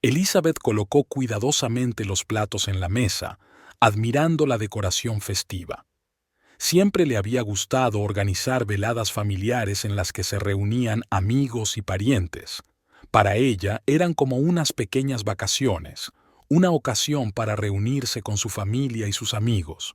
Elizabeth colocó cuidadosamente los platos en la mesa, admirando la decoración festiva. Siempre le había gustado organizar veladas familiares en las que se reunían amigos y parientes. Para ella eran como unas pequeñas vacaciones, una ocasión para reunirse con su familia y sus amigos.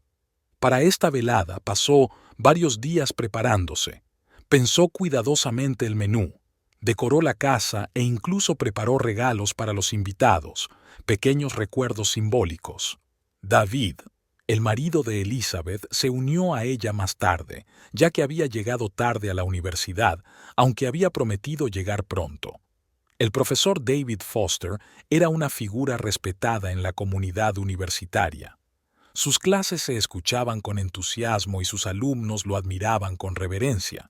Para esta velada pasó varios días preparándose. Pensó cuidadosamente el menú, decoró la casa e incluso preparó regalos para los invitados, pequeños recuerdos simbólicos. David, el marido de Elizabeth, se unió a ella más tarde, ya que había llegado tarde a la universidad, aunque había prometido llegar pronto. El profesor David Foster era una figura respetada en la comunidad universitaria. Sus clases se escuchaban con entusiasmo y sus alumnos lo admiraban con reverencia.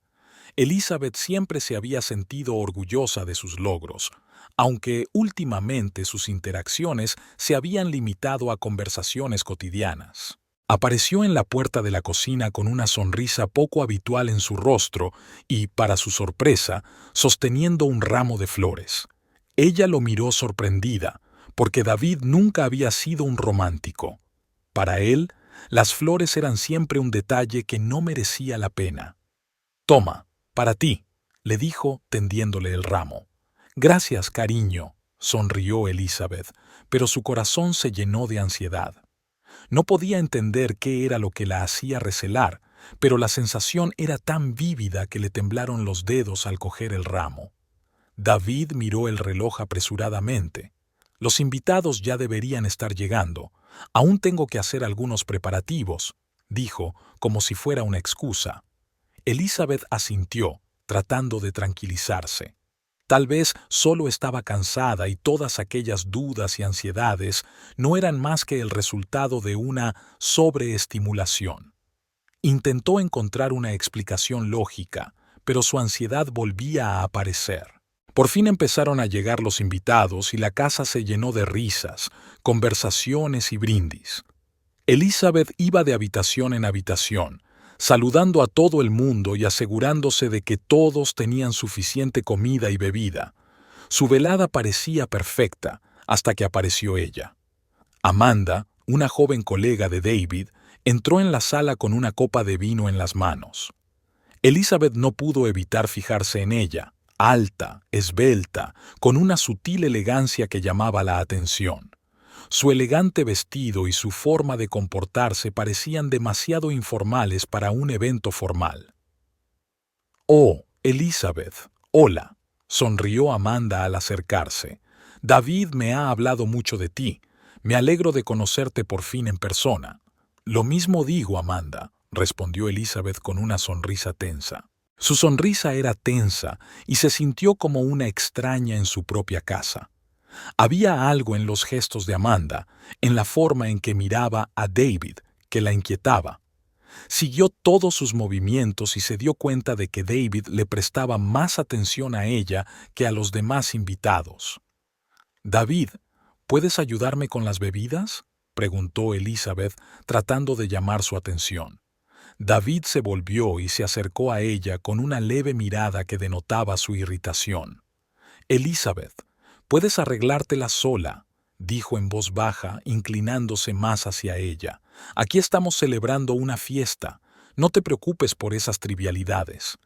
Elizabeth siempre se había sentido orgullosa de sus logros, aunque últimamente sus interacciones se habían limitado a conversaciones cotidianas. Apareció en la puerta de la cocina con una sonrisa poco habitual en su rostro y, para su sorpresa, sosteniendo un ramo de flores. Ella lo miró sorprendida, porque David nunca había sido un romántico. Para él, las flores eran siempre un detalle que no merecía la pena. «Toma, para ti», le dijo tendiéndole el ramo. «Gracias, cariño», sonrió Elizabeth, pero su corazón se llenó de ansiedad. No podía entender qué era lo que la hacía recelar, pero la sensación era tan vívida que le temblaron los dedos al coger el ramo. David miró el reloj apresuradamente. «Los invitados ya deberían estar llegando. Aún tengo que hacer algunos preparativos», dijo, como si fuera una excusa. Elizabeth asintió, tratando de tranquilizarse. Tal vez solo estaba cansada y todas aquellas dudas y ansiedades no eran más que el resultado de una sobreestimulación. Intentó encontrar una explicación lógica, pero su ansiedad volvía a aparecer. Por fin empezaron a llegar los invitados y la casa se llenó de risas, conversaciones y brindis. Elizabeth iba de habitación en habitación, saludando a todo el mundo y asegurándose de que todos tenían suficiente comida y bebida. Su velada parecía perfecta hasta que apareció ella. Amanda, una joven colega de David, entró en la sala con una copa de vino en las manos. Elizabeth no pudo evitar fijarse en ella, alta, esbelta, con una sutil elegancia que llamaba la atención. Su elegante vestido y su forma de comportarse parecían demasiado informales para un evento formal. «Oh, Elizabeth, hola», sonrió Amanda al acercarse. «David me ha hablado mucho de ti. Me alegro de conocerte por fin en persona». «Lo mismo digo, Amanda», respondió Elizabeth con una sonrisa tensa. Su sonrisa era tensa y se sintió como una extraña en su propia casa. Había algo en los gestos de Amanda, en la forma en que miraba a David, que la inquietaba. Siguió todos sus movimientos y se dio cuenta de que David le prestaba más atención a ella que a los demás invitados. «David, ¿puedes ayudarme con las bebidas?», preguntó Elizabeth, tratando de llamar su atención. David se volvió y se acercó a ella con una leve mirada que denotaba su irritación. «Elizabeth, puedes arreglártela sola», dijo en voz baja, inclinándose más hacia ella. «Aquí estamos celebrando una fiesta. No te preocupes por esas trivialidades».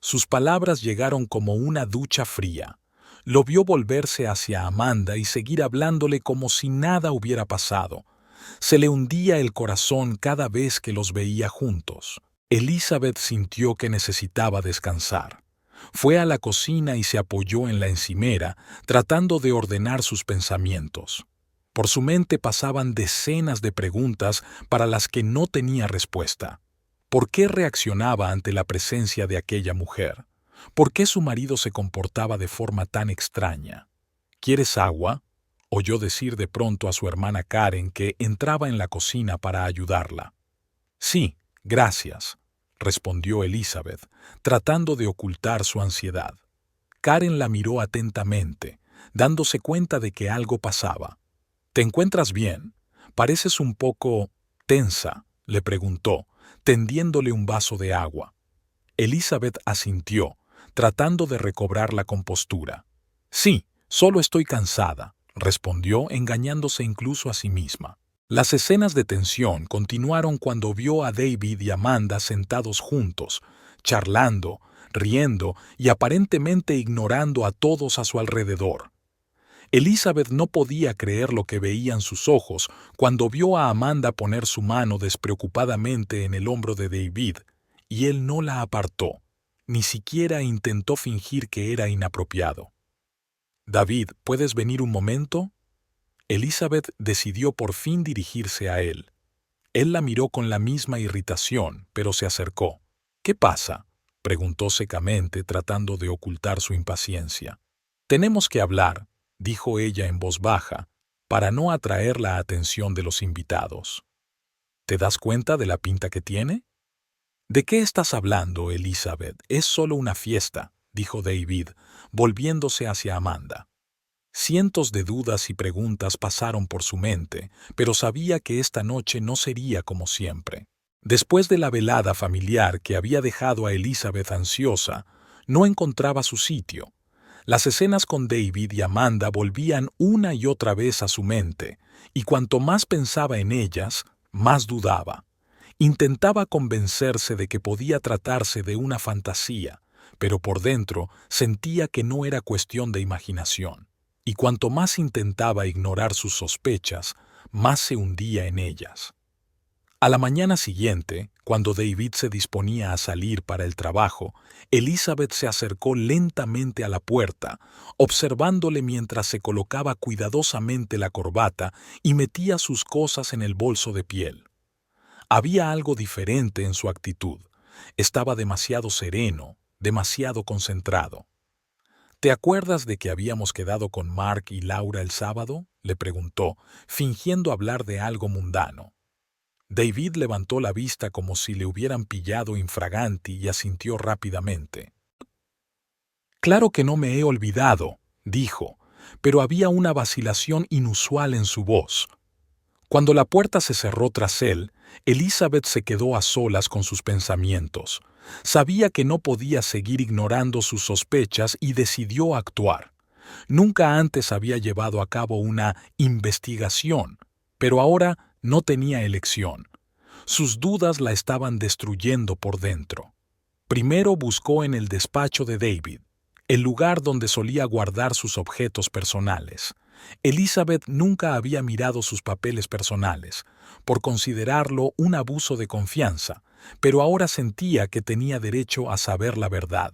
Sus palabras llegaron como una ducha fría. Lo vio volverse hacia Amanda y seguir hablándole como si nada hubiera pasado. Se le hundía el corazón cada vez que los veía juntos. Elizabeth sintió que necesitaba descansar. Fue a la cocina y se apoyó en la encimera, tratando de ordenar sus pensamientos. Por su mente pasaban decenas de preguntas para las que no tenía respuesta. ¿Por qué reaccionaba ante la presencia de aquella mujer? ¿Por qué su marido se comportaba de forma tan extraña? «¿Quieres agua?», oyó decir de pronto a su hermana Karen, que entraba en la cocina para ayudarla. «Sí, gracias», respondió Elizabeth, tratando de ocultar su ansiedad. Karen la miró atentamente, dándose cuenta de que algo pasaba. «¿Te encuentras bien? Pareces un poco tensa», le preguntó, tendiéndole un vaso de agua. Elizabeth asintió, tratando de recobrar la compostura. «Sí, solo estoy cansada», respondió, engañándose incluso a sí misma. Las escenas de tensión continuaron cuando vio a David y Amanda sentados juntos, charlando, riendo y aparentemente ignorando a todos a su alrededor. Elizabeth no podía creer lo que veían sus ojos cuando vio a Amanda poner su mano despreocupadamente en el hombro de David, y él no la apartó, ni siquiera intentó fingir que era inapropiado. «David, ¿puedes venir un momento?». Elizabeth decidió por fin dirigirse a él. Él la miró con la misma irritación, pero se acercó. «¿Qué pasa?», preguntó secamente, tratando de ocultar su impaciencia. «Tenemos que hablar», dijo ella en voz baja, para no atraer la atención de los invitados. «¿Te das cuenta de la pinta que tiene?». «¿De qué estás hablando, Elizabeth? Es solo una fiesta», dijo David, volviéndose hacia Amanda. Cientos de dudas y preguntas pasaron por su mente, pero sabía que esta noche no sería como siempre. Después de la velada familiar que había dejado a Elizabeth ansiosa, no encontraba su sitio. Las escenas con David y Amanda volvían una y otra vez a su mente, y cuanto más pensaba en ellas, más dudaba. Intentaba convencerse de que podía tratarse de una fantasía, pero por dentro sentía que no era cuestión de imaginación. Y cuanto más intentaba ignorar sus sospechas, más se hundía en ellas. A la mañana siguiente, cuando David se disponía a salir para el trabajo, Elizabeth se acercó lentamente a la puerta, observándole mientras se colocaba cuidadosamente la corbata y metía sus cosas en el bolso de piel. Había algo diferente en su actitud. Estaba demasiado sereno, demasiado concentrado. «¿Te acuerdas de que habíamos quedado con Mark y Laura el sábado?», le preguntó, fingiendo hablar de algo mundano. David levantó la vista como si le hubieran pillado infraganti y asintió rápidamente. «Claro que no me he olvidado», dijo, pero había una vacilación inusual en su voz. Cuando la puerta se cerró tras él, Elizabeth se quedó a solas con sus pensamientos. Sabía que no podía seguir ignorando sus sospechas y decidió actuar. Nunca antes había llevado a cabo una investigación, pero ahora no tenía elección. Sus dudas la estaban destruyendo por dentro. Primero buscó en el despacho de David, el lugar donde solía guardar sus objetos personales. Elizabeth nunca había mirado sus papeles personales, por considerarlo un abuso de confianza, pero ahora sentía que tenía derecho a saber la verdad.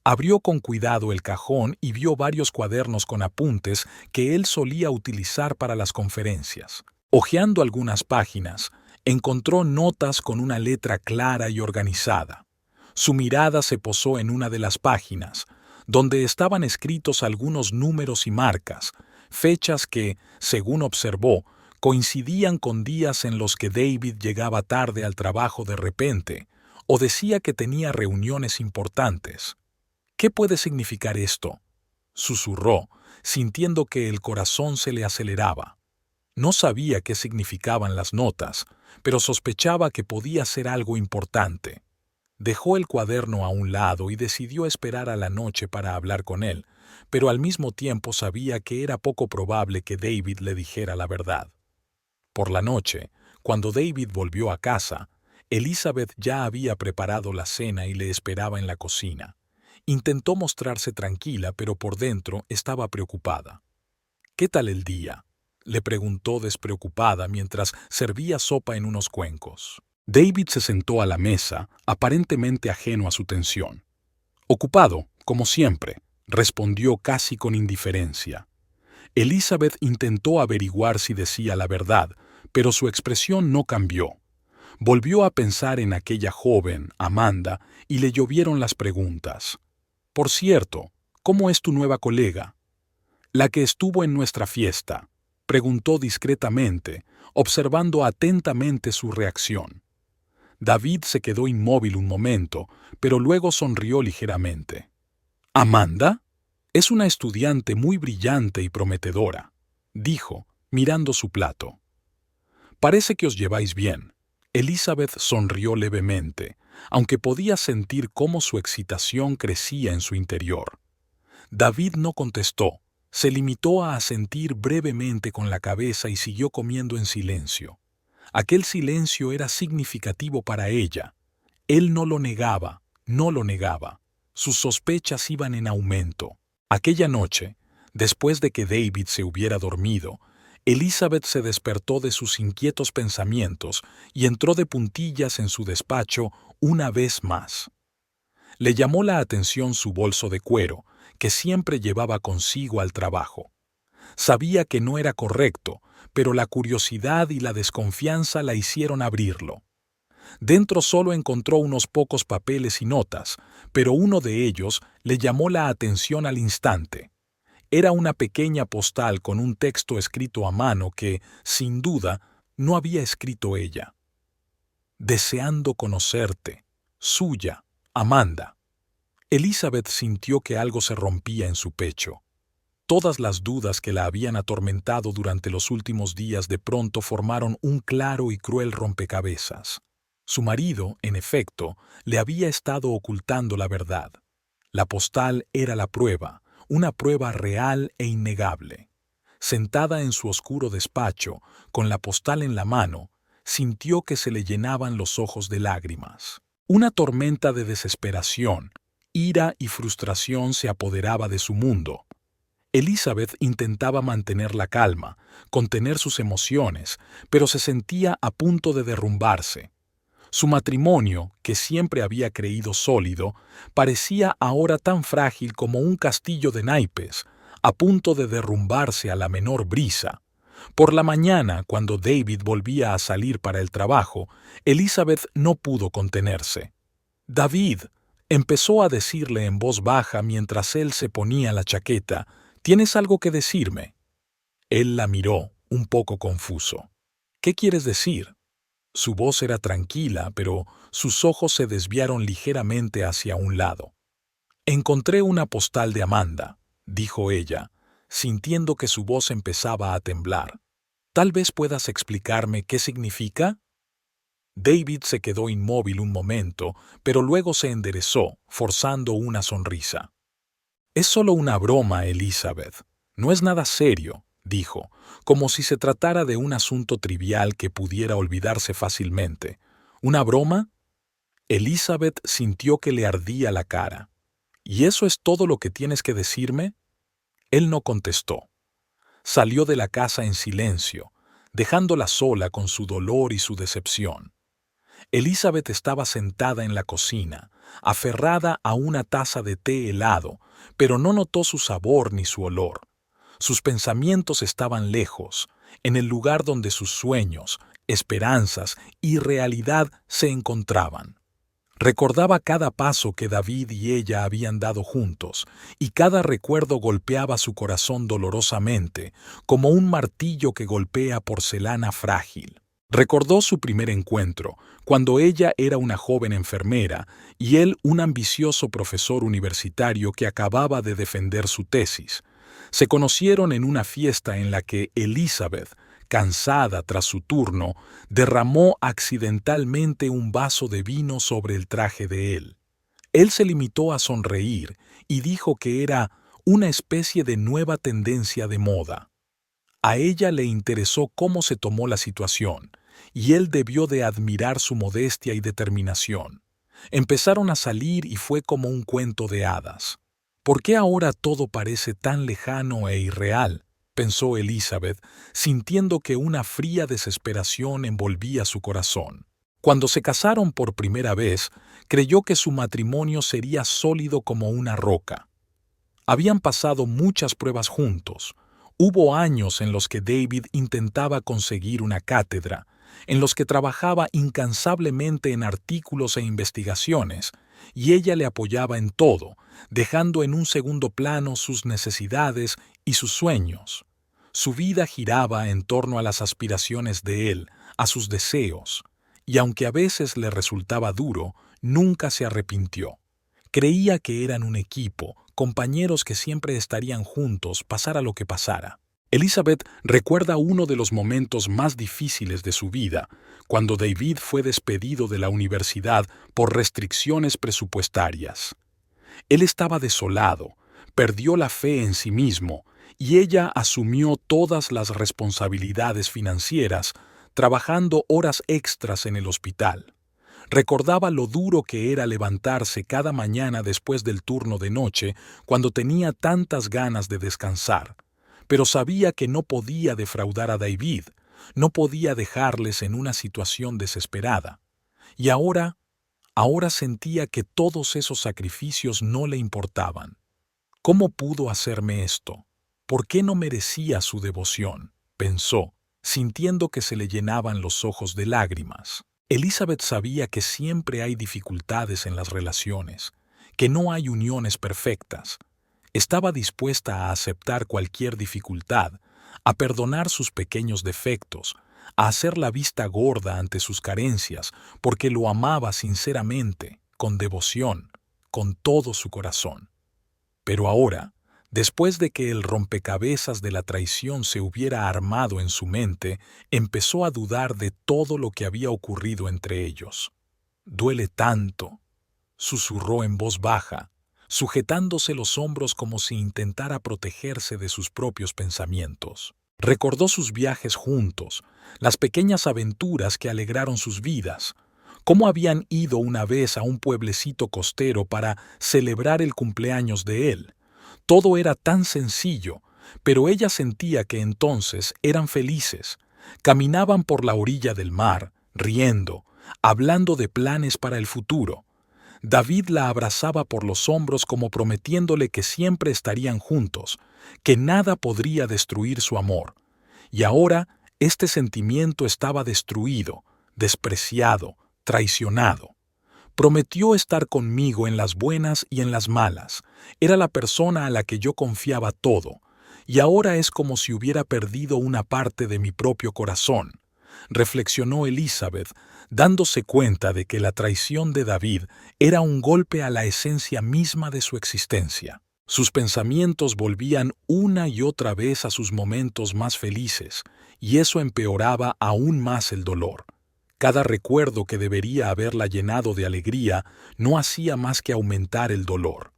Abrió con cuidado el cajón y vio varios cuadernos con apuntes que él solía utilizar para las conferencias. Hojeando algunas páginas, encontró notas con una letra clara y organizada. Su mirada se posó en una de las páginas, donde estaban escritos algunos números y marcas, fechas que, según observó, coincidían con días en los que David llegaba tarde al trabajo de repente o decía que tenía reuniones importantes. «¿Qué puede significar esto?», susurró, sintiendo que el corazón se le aceleraba. No sabía qué significaban las notas, pero sospechaba que podía ser algo importante. Dejó el cuaderno a un lado y decidió esperar a la noche para hablar con él, pero al mismo tiempo sabía que era poco probable que David le dijera la verdad. Por la noche, cuando David volvió a casa, Elizabeth ya había preparado la cena y le esperaba en la cocina. Intentó mostrarse tranquila, pero por dentro estaba preocupada. «¿Qué tal el día?», le preguntó despreocupada mientras servía sopa en unos cuencos. David se sentó a la mesa, aparentemente ajeno a su tensión. «Ocupado, como siempre», respondió casi con indiferencia. Elizabeth intentó averiguar si decía la verdad, pero su expresión no cambió. Volvió a pensar en aquella joven, Amanda, y le llovieron las preguntas. «Por cierto, ¿cómo es tu nueva colega?». «La que estuvo en nuestra fiesta», preguntó discretamente, observando atentamente su reacción. David se quedó inmóvil un momento, pero luego sonrió ligeramente. «¿Amanda? Es una estudiante muy brillante y prometedora», dijo, mirando su plato. «Parece que os lleváis bien». Elizabeth sonrió levemente, aunque podía sentir cómo su excitación crecía en su interior. David no contestó, Se limitó a asentir brevemente con la cabeza y siguió comiendo en silencio. Aquel silencio era significativo para ella. Él no lo negaba, no lo negaba. Sus sospechas iban en aumento. Aquella noche, después de que David se hubiera dormido, Elizabeth se despertó de sus inquietos pensamientos y entró de puntillas en su despacho una vez más. Le llamó la atención su bolso de cuero, que siempre llevaba consigo al trabajo. Sabía que no era correcto, pero la curiosidad y la desconfianza la hicieron abrirlo. Dentro solo encontró unos pocos papeles y notas, pero uno de ellos le llamó la atención al instante. Era una pequeña postal con un texto escrito a mano que, sin duda, no había escrito ella. Deseando conocerte. Suya, Amanda. Elizabeth sintió que algo se rompía en su pecho. Todas las dudas que la habían atormentado durante los últimos días de pronto formaron un claro y cruel rompecabezas. Su marido, en efecto, le había estado ocultando la verdad. La postal era la prueba, una prueba real e innegable. Sentada en su oscuro despacho, con la postal en la mano, sintió que se le llenaban los ojos de lágrimas. Una tormenta de desesperación, ira y frustración se apoderaba de su mundo. Elizabeth intentaba mantener la calma, contener sus emociones, pero se sentía a punto de derrumbarse. Su matrimonio, que siempre había creído sólido, parecía ahora tan frágil como un castillo de naipes, a punto de derrumbarse a la menor brisa. Por la mañana, cuando David volvía a salir para el trabajo, Elizabeth no pudo contenerse. «David», empezó a decirle en voz baja mientras él se ponía la chaqueta, «¿tienes algo que decirme?» Él la miró, un poco confuso. «¿Qué quieres decir?» Su voz era tranquila, pero sus ojos se desviaron ligeramente hacia un lado. «Encontré una postal de Amanda», dijo ella, sintiendo que su voz empezaba a temblar. «¿Tal vez puedas explicarme qué significa?» David se quedó inmóvil un momento, pero luego se enderezó, forzando una sonrisa. «Es solo una broma, Elizabeth. No es nada serio», dijo, como si se tratara de un asunto trivial que pudiera olvidarse fácilmente. «¿Una broma?» Elizabeth sintió que le ardía la cara. «¿Y eso es todo lo que tienes que decirme?» Él no contestó. Salió de la casa en silencio, dejándola sola con su dolor y su decepción. Elizabeth estaba sentada en la cocina, aferrada a una taza de té helado, pero no notó su sabor ni su olor. Sus pensamientos estaban lejos, en el lugar donde sus sueños, esperanzas y realidad se encontraban. Recordaba cada paso que David y ella habían dado juntos, y cada recuerdo golpeaba su corazón dolorosamente, como un martillo que golpea porcelana frágil. Recordó su primer encuentro, cuando ella era una joven enfermera y él un ambicioso profesor universitario que acababa de defender su tesis. Se conocieron en una fiesta en la que Elizabeth, cansada tras su turno, derramó accidentalmente un vaso de vino sobre el traje de él. Él se limitó a sonreír y dijo que era una especie de nueva tendencia de moda. A ella le interesó cómo se tomó la situación, y él debió de admirar su modestia y determinación. Empezaron a salir y fue como un cuento de hadas. ¿Por qué ahora todo parece tan lejano e irreal?, pensó Elizabeth, sintiendo que una fría desesperación envolvía su corazón. Cuando se casaron por primera vez, creyó que su matrimonio sería sólido como una roca. Habían pasado muchas pruebas juntos. Hubo años en los que David intentaba conseguir una cátedra, en los que trabajaba incansablemente en artículos e investigaciones, y ella le apoyaba en todo, dejando en un segundo plano sus necesidades y sus sueños. Su vida giraba en torno a las aspiraciones de él, a sus deseos, y aunque a veces le resultaba duro, nunca se arrepintió. Creía que eran un equipo, compañeros que siempre estarían juntos, pasara lo que pasara. Elizabeth recuerda uno de los momentos más difíciles de su vida, cuando David fue despedido de la universidad por restricciones presupuestarias. Él estaba desolado, perdió la fe en sí mismo y ella asumió todas las responsabilidades financieras, trabajando horas extras en el hospital. Recordaba lo duro que era levantarse cada mañana después del turno de noche, cuando tenía tantas ganas de descansar, pero sabía que no podía defraudar a David, no podía dejarles en una situación desesperada. Y ahora sentía que todos esos sacrificios no le importaban. ¿Cómo pudo hacerme esto? ¿Por qué no merecía su devoción?, pensó, sintiendo que se le llenaban los ojos de lágrimas. Elizabeth sabía que siempre hay dificultades en las relaciones, que no hay uniones perfectas. Estaba dispuesta a aceptar cualquier dificultad, a perdonar sus pequeños defectos, a hacer la vista gorda ante sus carencias, porque lo amaba sinceramente, con devoción, con todo su corazón. Pero ahora, después de que el rompecabezas de la traición se hubiera armado en su mente, empezó a dudar de todo lo que había ocurrido entre ellos. «Duele tanto», susurró en voz baja, sujetándose los hombros como si intentara protegerse de sus propios pensamientos. Recordó sus viajes juntos, las pequeñas aventuras que alegraron sus vidas, cómo habían ido una vez a un pueblecito costero para celebrar el cumpleaños de él. Todo era tan sencillo, pero ella sentía que entonces eran felices. Caminaban por la orilla del mar, riendo, hablando de planes para el futuro. David la abrazaba por los hombros como prometiéndole que siempre estarían juntos, que nada podría destruir su amor. Y ahora este sentimiento estaba destruido, despreciado, traicionado. Prometió estar conmigo en las buenas y en las malas. Era la persona a la que yo confiaba todo, y ahora es como si hubiera perdido una parte de mi propio corazón, reflexionó Elizabeth, dándose cuenta de que la traición de David era un golpe a la esencia misma de su existencia. Sus pensamientos volvían una y otra vez a sus momentos más felices, y eso empeoraba aún más el dolor. Cada recuerdo que debería haberla llenado de alegría no hacía más que aumentar el dolor.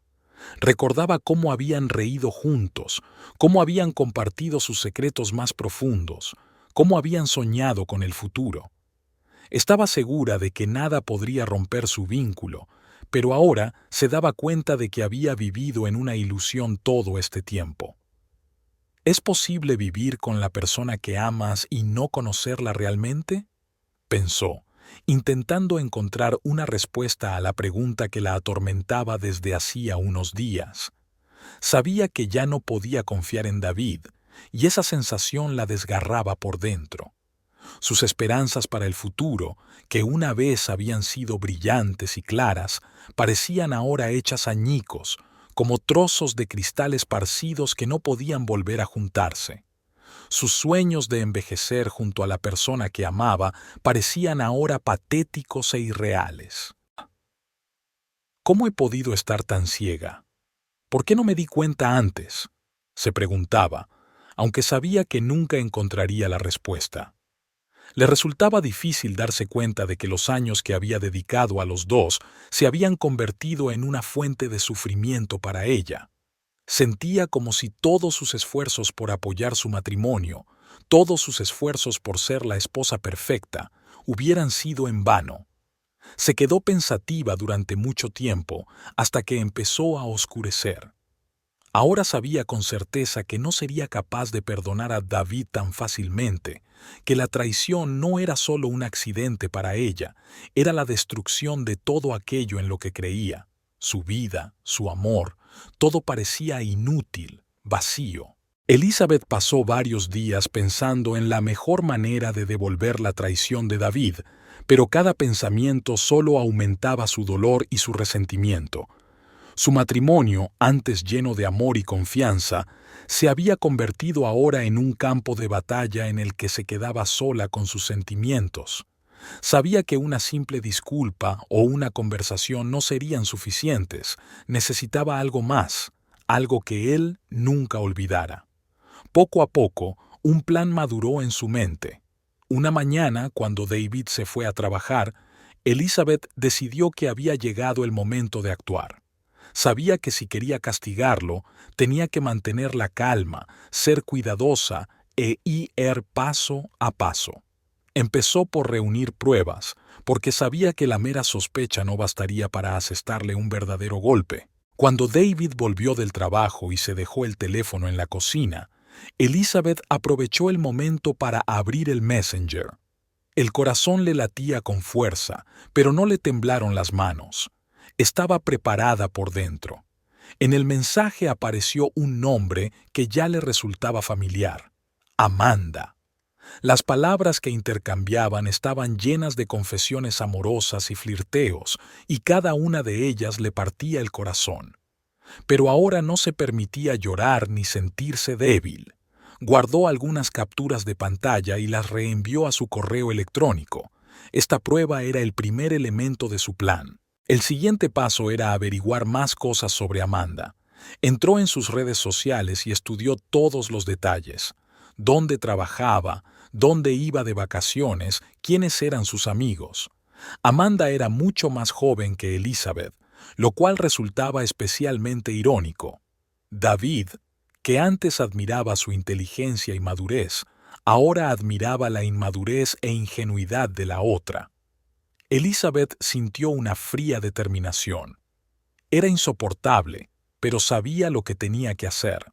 Recordaba cómo habían reído juntos, cómo habían compartido sus secretos más profundos, cómo habían soñado con el futuro. Estaba segura de que nada podría romper su vínculo, pero ahora se daba cuenta de que había vivido en una ilusión todo este tiempo. ¿Es posible vivir con la persona que amas y no conocerla realmente?, pensó, intentando encontrar una respuesta a la pregunta que la atormentaba desde hacía unos días. Sabía que ya no podía confiar en David, y esa sensación la desgarraba por dentro. Sus esperanzas para el futuro, que una vez habían sido brillantes y claras, parecían ahora hechas añicos, como trozos de cristal esparcidos que no podían volver a juntarse. Sus sueños de envejecer junto a la persona que amaba parecían ahora patéticos e irreales. ¿Cómo he podido estar tan ciega? ¿Por qué no me di cuenta antes?, se preguntaba, aunque sabía que nunca encontraría la respuesta. Le resultaba difícil darse cuenta de que los años que había dedicado a los dos se habían convertido en una fuente de sufrimiento para ella. Sentía como si todos sus esfuerzos por apoyar su matrimonio, todos sus esfuerzos por ser la esposa perfecta, hubieran sido en vano. Se quedó pensativa durante mucho tiempo hasta que empezó a oscurecer. Ahora sabía con certeza que no sería capaz de perdonar a David tan fácilmente, que la traición no era solo un accidente para ella, era la destrucción de todo aquello en lo que creía, su vida, su amor. Todo parecía inútil, vacío. Elizabeth pasó varios días pensando en la mejor manera de devolver la traición de David, pero cada pensamiento solo aumentaba su dolor y su resentimiento. Su matrimonio, antes lleno de amor y confianza, se había convertido ahora en un campo de batalla en el que se quedaba sola con sus sentimientos. Sabía que una simple disculpa o una conversación no serían suficientes, necesitaba algo más, algo que él nunca olvidara. Poco a poco, un plan maduró en su mente. Una mañana, cuando David se fue a trabajar, Elizabeth decidió que había llegado el momento de actuar. Sabía que si quería castigarlo, tenía que mantener la calma, ser cuidadosa e ir paso a paso. Empezó por reunir pruebas, porque sabía que la mera sospecha no bastaría para asestarle un verdadero golpe. Cuando David volvió del trabajo y se dejó el teléfono en la cocina, Elizabeth aprovechó el momento para abrir el Messenger. El corazón le latía con fuerza, pero no le temblaron las manos. Estaba preparada por dentro. En el mensaje apareció un nombre que ya le resultaba familiar: Amanda. Las palabras que intercambiaban estaban llenas de confesiones amorosas y flirteos, y cada una de ellas le partía el corazón. Pero ahora no se permitía llorar ni sentirse débil. Guardó algunas capturas de pantalla y las reenvió a su correo electrónico. Esta prueba era el primer elemento de su plan. El siguiente paso era averiguar más cosas sobre Amanda. Entró en sus redes sociales y estudió todos los detalles: dónde trabajaba, dónde iba de vacaciones, quiénes eran sus amigos. Amanda era mucho más joven que Elizabeth, lo cual resultaba especialmente irónico. David, que antes admiraba su inteligencia y madurez, ahora admiraba la inmadurez e ingenuidad de la otra. Elizabeth sintió una fría determinación. Era insoportable, pero sabía lo que tenía que hacer.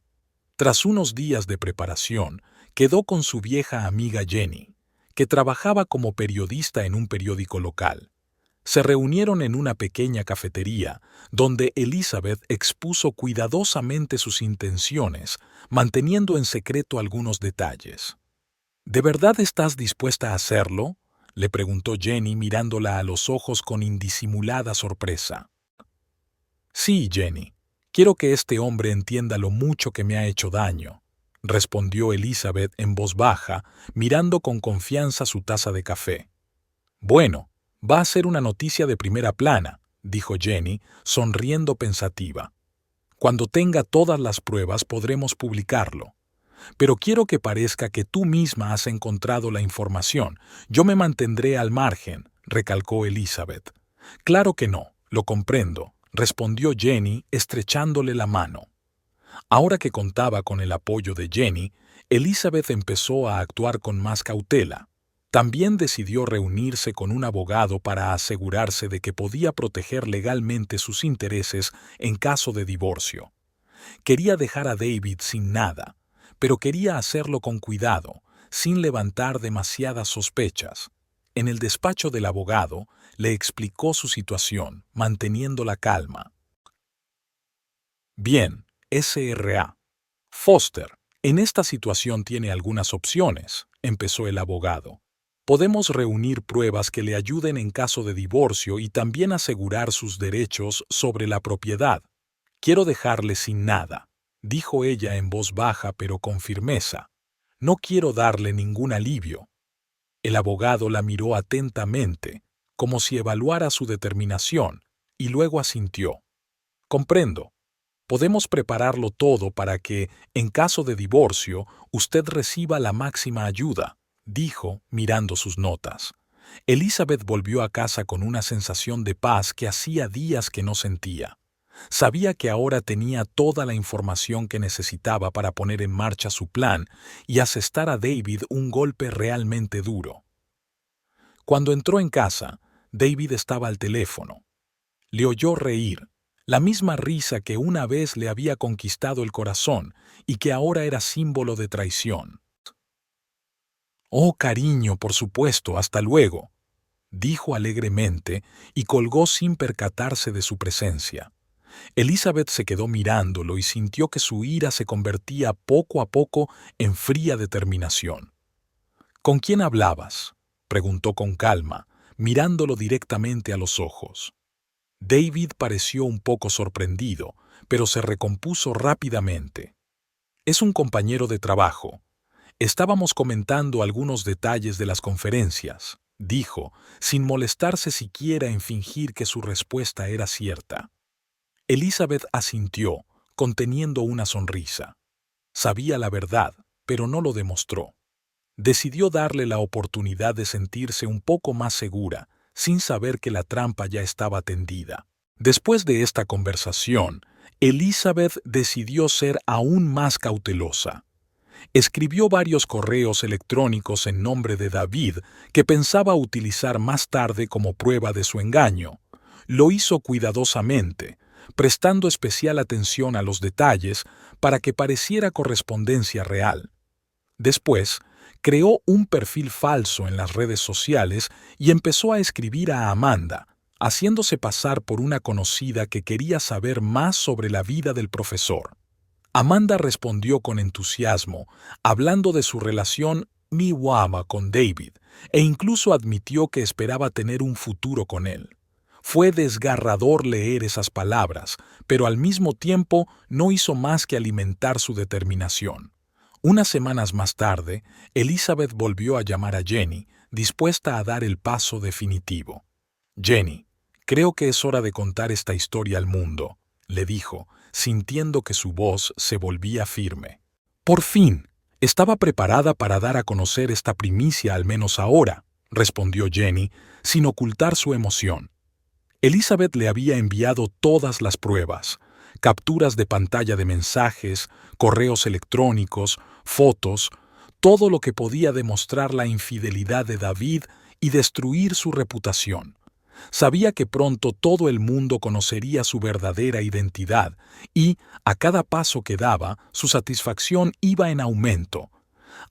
Tras unos días de preparación, quedó con su vieja amiga Jenny, que trabajaba como periodista en un periódico local. Se reunieron en una pequeña cafetería, donde Elizabeth expuso cuidadosamente sus intenciones, manteniendo en secreto algunos detalles. ¿De verdad estás dispuesta a hacerlo?, le preguntó Jenny mirándola a los ojos con indisimulada sorpresa. Sí, Jenny. Quiero que este hombre entienda lo mucho que me ha hecho daño, respondió Elizabeth en voz baja, mirando con confianza su taza de café. Bueno, va a ser una noticia de primera plana, dijo Jenny, sonriendo pensativa. Cuando tenga todas las pruebas podremos publicarlo. Pero quiero que parezca que tú misma has encontrado la información. Yo me mantendré al margen, recalcó Elizabeth. Claro que no, lo comprendo, respondió Jenny, estrechándole la mano. Ahora que contaba con el apoyo de Jenny, Elizabeth empezó a actuar con más cautela. También decidió reunirse con un abogado para asegurarse de que podía proteger legalmente sus intereses en caso de divorcio. Quería dejar a David sin nada, pero quería hacerlo con cuidado, sin levantar demasiadas sospechas. En el despacho del abogado, le explicó su situación, manteniendo la calma. Bien, S.R.A. Foster, en esta situación tiene algunas opciones, empezó el abogado. Podemos reunir pruebas que le ayuden en caso de divorcio y también asegurar sus derechos sobre la propiedad. Quiero dejarle sin nada, dijo ella en voz baja pero con firmeza. No quiero darle ningún alivio. El abogado la miró atentamente, como si evaluara su determinación, y luego asintió. Comprendo. Podemos prepararlo todo para que, en caso de divorcio, usted reciba la máxima ayuda, dijo, mirando sus notas. Elizabeth volvió a casa con una sensación de paz que hacía días que no sentía. Sabía que ahora tenía toda la información que necesitaba para poner en marcha su plan y asestar a David un golpe realmente duro. Cuando entró en casa, David estaba al teléfono. Le oyó reír, la misma risa que una vez le había conquistado el corazón y que ahora era símbolo de traición. «Oh, cariño, por supuesto, hasta luego», dijo alegremente y colgó sin percatarse de su presencia. Elizabeth se quedó mirándolo y sintió que su ira se convertía poco a poco en fría determinación. «¿Con quién hablabas?», preguntó con calma, mirándolo directamente a los ojos. David pareció un poco sorprendido, pero se recompuso rápidamente. «Es un compañero de trabajo. Estábamos comentando algunos detalles de las conferencias», dijo, sin molestarse siquiera en fingir que su respuesta era cierta. Elizabeth asintió, conteniendo una sonrisa. Sabía la verdad, pero no lo demostró. Decidió darle la oportunidad de sentirse un poco más segura, sin saber que la trampa ya estaba tendida. Después de esta conversación, Elizabeth decidió ser aún más cautelosa. Escribió varios correos electrónicos en nombre de David que pensaba utilizar más tarde como prueba de su engaño. Lo hizo cuidadosamente, prestando especial atención a los detalles para que pareciera correspondencia real. Después, creó un perfil falso en las redes sociales y empezó a escribir a Amanda, haciéndose pasar por una conocida que quería saber más sobre la vida del profesor. Amanda respondió con entusiasmo, hablando de su relación miwama con David, e incluso admitió que esperaba tener un futuro con él. Fue desgarrador leer esas palabras, pero al mismo tiempo no hizo más que alimentar su determinación. Unas semanas más tarde, Elizabeth volvió a llamar a Jenny, dispuesta a dar el paso definitivo. «Jenny, creo que es hora de contar esta historia al mundo», le dijo, sintiendo que su voz se volvía firme. «Por fin, estaba preparada para dar a conocer esta primicia al menos ahora», respondió Jenny, sin ocultar su emoción. Elizabeth le había enviado todas las pruebas, capturas de pantalla de mensajes, correos electrónicos, fotos, todo lo que podía demostrar la infidelidad de David y destruir su reputación. Sabía que pronto todo el mundo conocería su verdadera identidad y, a cada paso que daba, su satisfacción iba en aumento.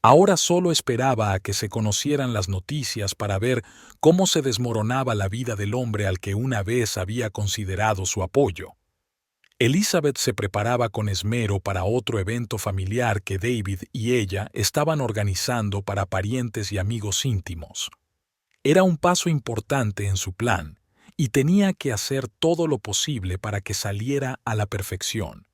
Ahora solo esperaba a que se conocieran las noticias para ver cómo se desmoronaba la vida del hombre al que una vez había considerado su apoyo. Elizabeth se preparaba con esmero para otro evento familiar que David y ella estaban organizando para parientes y amigos íntimos. Era un paso importante en su plan, y tenía que hacer todo lo posible para que saliera a la perfección.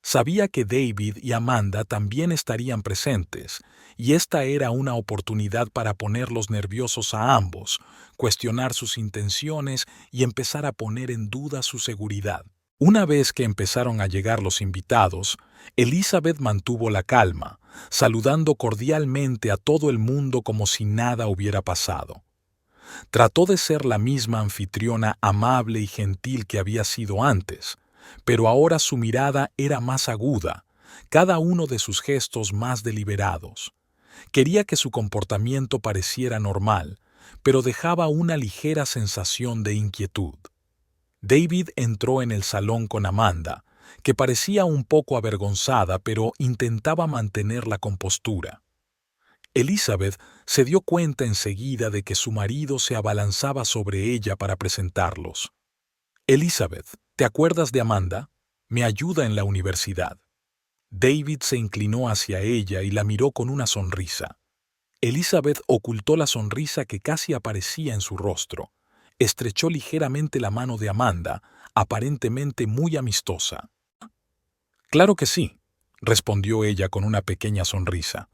Sabía que David y Amanda también estarían presentes, y esta era una oportunidad para ponerlos nerviosos a ambos, cuestionar sus intenciones y empezar a poner en duda su seguridad. Una vez que empezaron a llegar los invitados, Elizabeth mantuvo la calma, saludando cordialmente a todo el mundo como si nada hubiera pasado. Trató de ser la misma anfitriona amable y gentil que había sido antes, pero ahora su mirada era más aguda, cada uno de sus gestos más deliberados. Quería que su comportamiento pareciera normal, pero dejaba una ligera sensación de inquietud. David entró en el salón con Amanda, que parecía un poco avergonzada, pero intentaba mantener la compostura. Elizabeth se dio cuenta enseguida de que su marido se abalanzaba sobre ella para presentarlos. «Elizabeth, ¿te acuerdas de Amanda? Me ayuda en la universidad». David se inclinó hacia ella y la miró con una sonrisa. Elizabeth ocultó la sonrisa que casi aparecía en su rostro. Estrechó ligeramente la mano de Amanda, aparentemente muy amistosa. «Claro que sí», respondió ella con una pequeña sonrisa.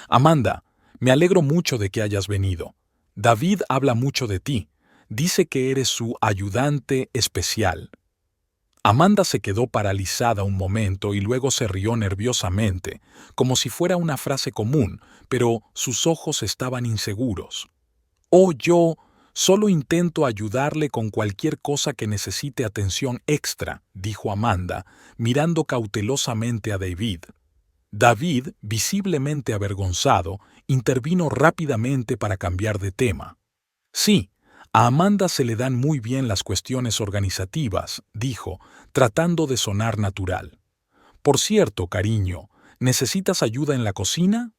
«Amanda, me alegro mucho de que hayas venido. David habla mucho de ti. Dice que eres su ayudante especial». Amanda se quedó paralizada un momento y luego se rió nerviosamente, como si fuera una frase común, pero sus ojos estaban inseguros. «Oh, yo solo intento ayudarle con cualquier cosa que necesite atención extra», dijo Amanda, mirando cautelosamente a David. David, visiblemente avergonzado, intervino rápidamente para cambiar de tema. «Sí, a Amanda se le dan muy bien las cuestiones organizativas», dijo, tratando de sonar natural. «Por cierto, cariño, ¿necesitas ayuda en la cocina?»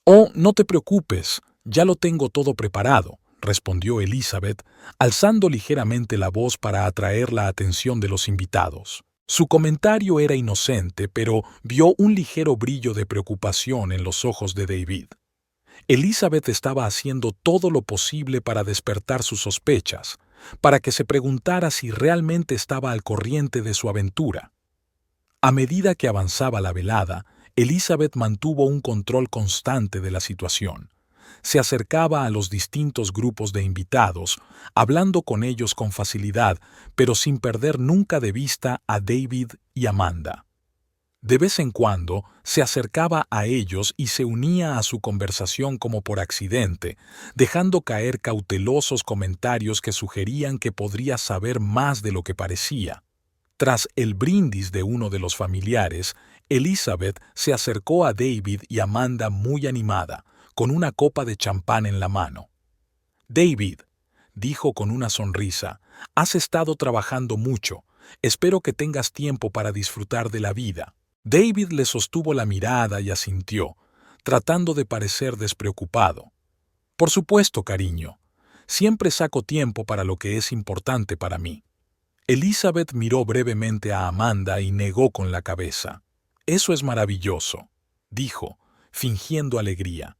«Oh, no te preocupes, ya lo tengo todo preparado», respondió Elizabeth, alzando ligeramente la voz para atraer la atención de los invitados. Su comentario era inocente, pero vio un ligero brillo de preocupación en los ojos de David. Elizabeth estaba haciendo todo lo posible para despertar sus sospechas, para que se preguntara si realmente estaba al corriente de su aventura. A medida que avanzaba la velada, Elizabeth mantuvo un control constante de la situación. Se acercaba a los distintos grupos de invitados, hablando con ellos con facilidad, pero sin perder nunca de vista a David y Amanda. De vez en cuando se acercaba a ellos y se unía a su conversación como por accidente, dejando caer cautelosos comentarios que sugerían que podría saber más de lo que parecía. Tras el brindis de uno de los familiares, Elizabeth se acercó a David y Amanda muy animada, con una copa de champán en la mano. «David», dijo con una sonrisa, «has estado trabajando mucho. Espero que tengas tiempo para disfrutar de la vida». David le sostuvo la mirada y asintió, tratando de parecer despreocupado. «Por supuesto, cariño. Siempre saco tiempo para lo que es importante para mí». Elizabeth miró brevemente a Amanda y negó con la cabeza. «Eso es maravilloso», dijo, fingiendo alegría.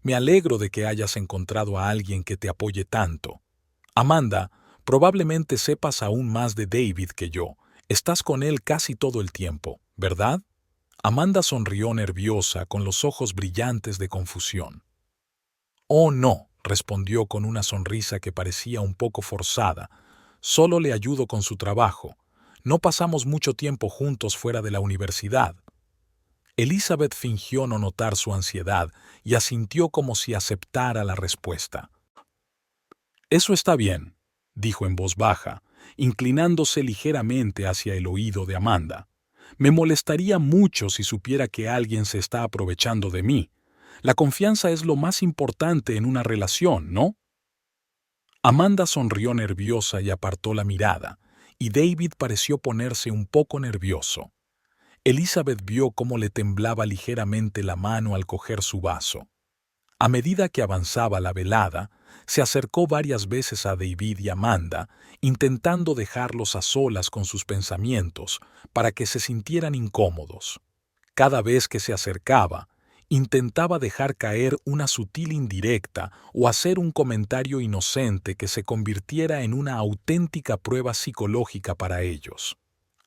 «Me alegro de que hayas encontrado a alguien que te apoye tanto. Amanda, probablemente sepas aún más de David que yo. Estás con él casi todo el tiempo, ¿verdad?» Amanda sonrió nerviosa, con los ojos brillantes de confusión. «Oh, no», respondió con una sonrisa que parecía un poco forzada. «Solo le ayudo con su trabajo. No pasamos mucho tiempo juntos fuera de la universidad». Elizabeth fingió no notar su ansiedad y asintió como si aceptara la respuesta. «Eso está bien», dijo en voz baja, inclinándose ligeramente hacia el oído de Amanda. «Me molestaría mucho si supiera que alguien se está aprovechando de mí. La confianza es lo más importante en una relación, ¿no?» Amanda sonrió nerviosa y apartó la mirada, y David pareció ponerse un poco nervioso. Elizabeth vio cómo le temblaba ligeramente la mano al coger su vaso. A medida que avanzaba la velada, se acercó varias veces a David y Amanda, intentando dejarlos a solas con sus pensamientos para que se sintieran incómodos. Cada vez que se acercaba, intentaba dejar caer una sutil indirecta o hacer un comentario inocente que se convirtiera en una auténtica prueba psicológica para ellos.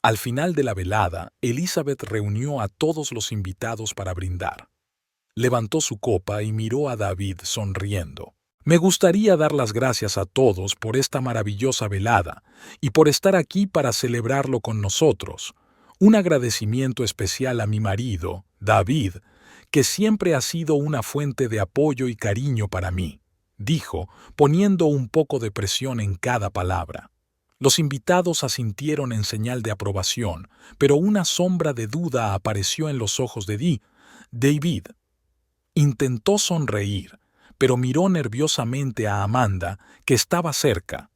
Al final de la velada, Elizabeth reunió a todos los invitados para brindar. Levantó su copa y miró a David sonriendo. «Me gustaría dar las gracias a todos por esta maravillosa velada y por estar aquí para celebrarlo con nosotros. Un agradecimiento especial a mi marido, David, que siempre ha sido una fuente de apoyo y cariño para mí», dijo, poniendo un poco de presión en cada palabra. Los invitados asintieron en señal de aprobación, pero una sombra de duda apareció en los ojos de David. Intentó sonreír, pero miró nerviosamente a Amanda, que estaba cerca.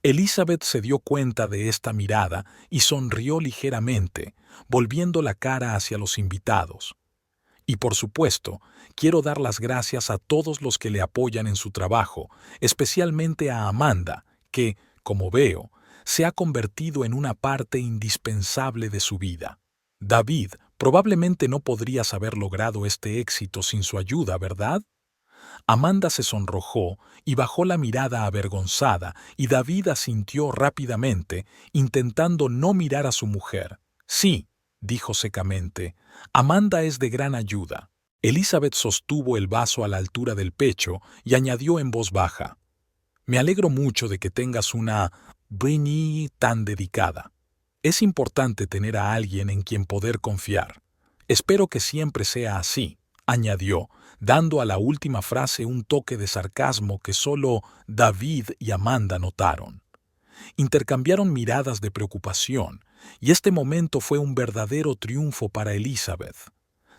Elizabeth se dio cuenta de esta mirada y sonrió ligeramente, volviendo la cara hacia los invitados. «Y por supuesto, quiero dar las gracias a todos los que le apoyan en su trabajo, especialmente a Amanda, que, como veo, se ha convertido en una parte indispensable de su vida. David probablemente no podrías haber logrado este éxito sin su ayuda, ¿verdad?» Amanda se sonrojó y bajó la mirada avergonzada, y David asintió rápidamente, intentando no mirar a su mujer. «Sí», dijo secamente, «Amanda es de gran ayuda». Elizabeth sostuvo el vaso a la altura del pecho y añadió en voz baja: «Me alegro mucho de que tengas una Brini tan dedicada. Es importante tener a alguien en quien poder confiar. Espero que siempre sea así», añadió, dando a la última frase un toque de sarcasmo que solo David y Amanda notaron. Intercambiaron miradas de preocupación, y este momento fue un verdadero triunfo para Elizabeth.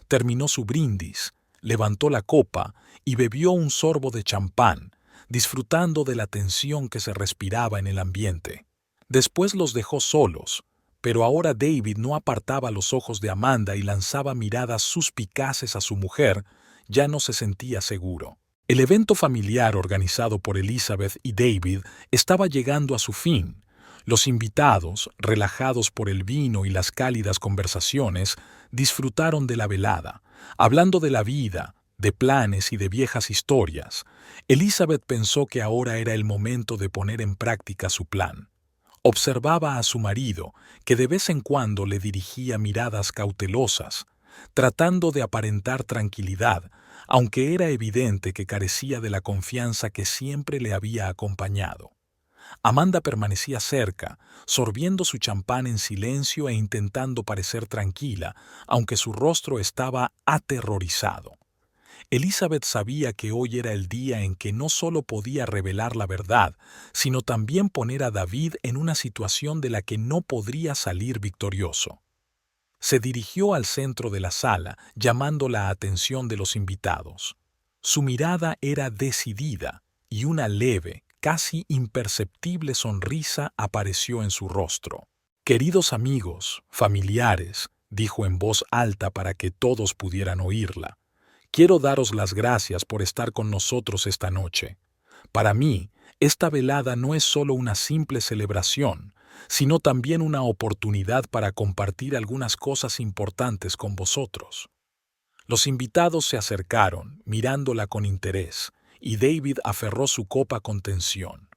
Terminó su brindis, levantó la copa y bebió un sorbo de champán, disfrutando de la tensión que se respiraba en el ambiente. Después los dejó solos, pero ahora David no apartaba los ojos de Amanda y lanzaba miradas suspicaces a su mujer. Ya no se sentía seguro. El evento familiar organizado por Elizabeth y David estaba llegando a su fin. Los invitados, relajados por el vino y las cálidas conversaciones, disfrutaron de la velada, hablando de la vida, de planes y de viejas historias. Elizabeth pensó que ahora era el momento de poner en práctica su plan. Observaba a su marido, que de vez en cuando le dirigía miradas cautelosas, tratando de aparentar tranquilidad, aunque era evidente que carecía de la confianza que siempre le había acompañado. Amanda permanecía cerca, sorbiendo su champán en silencio e intentando parecer tranquila, aunque su rostro estaba aterrorizado. Elizabeth sabía que hoy era el día en que no solo podía revelar la verdad, sino también poner a David en una situación de la que no podría salir victorioso. Se dirigió al centro de la sala, llamando la atención de los invitados. Su mirada era decidida y una leve, casi imperceptible sonrisa apareció en su rostro. «Queridos amigos, familiares», dijo en voz alta para que todos pudieran oírla, «quiero daros las gracias por estar con nosotros esta noche. Para mí, esta velada no es solo una simple celebración, sino también una oportunidad para compartir algunas cosas importantes con vosotros». Los invitados se acercaron, mirándola con interés, y David aferró su copa con tensión.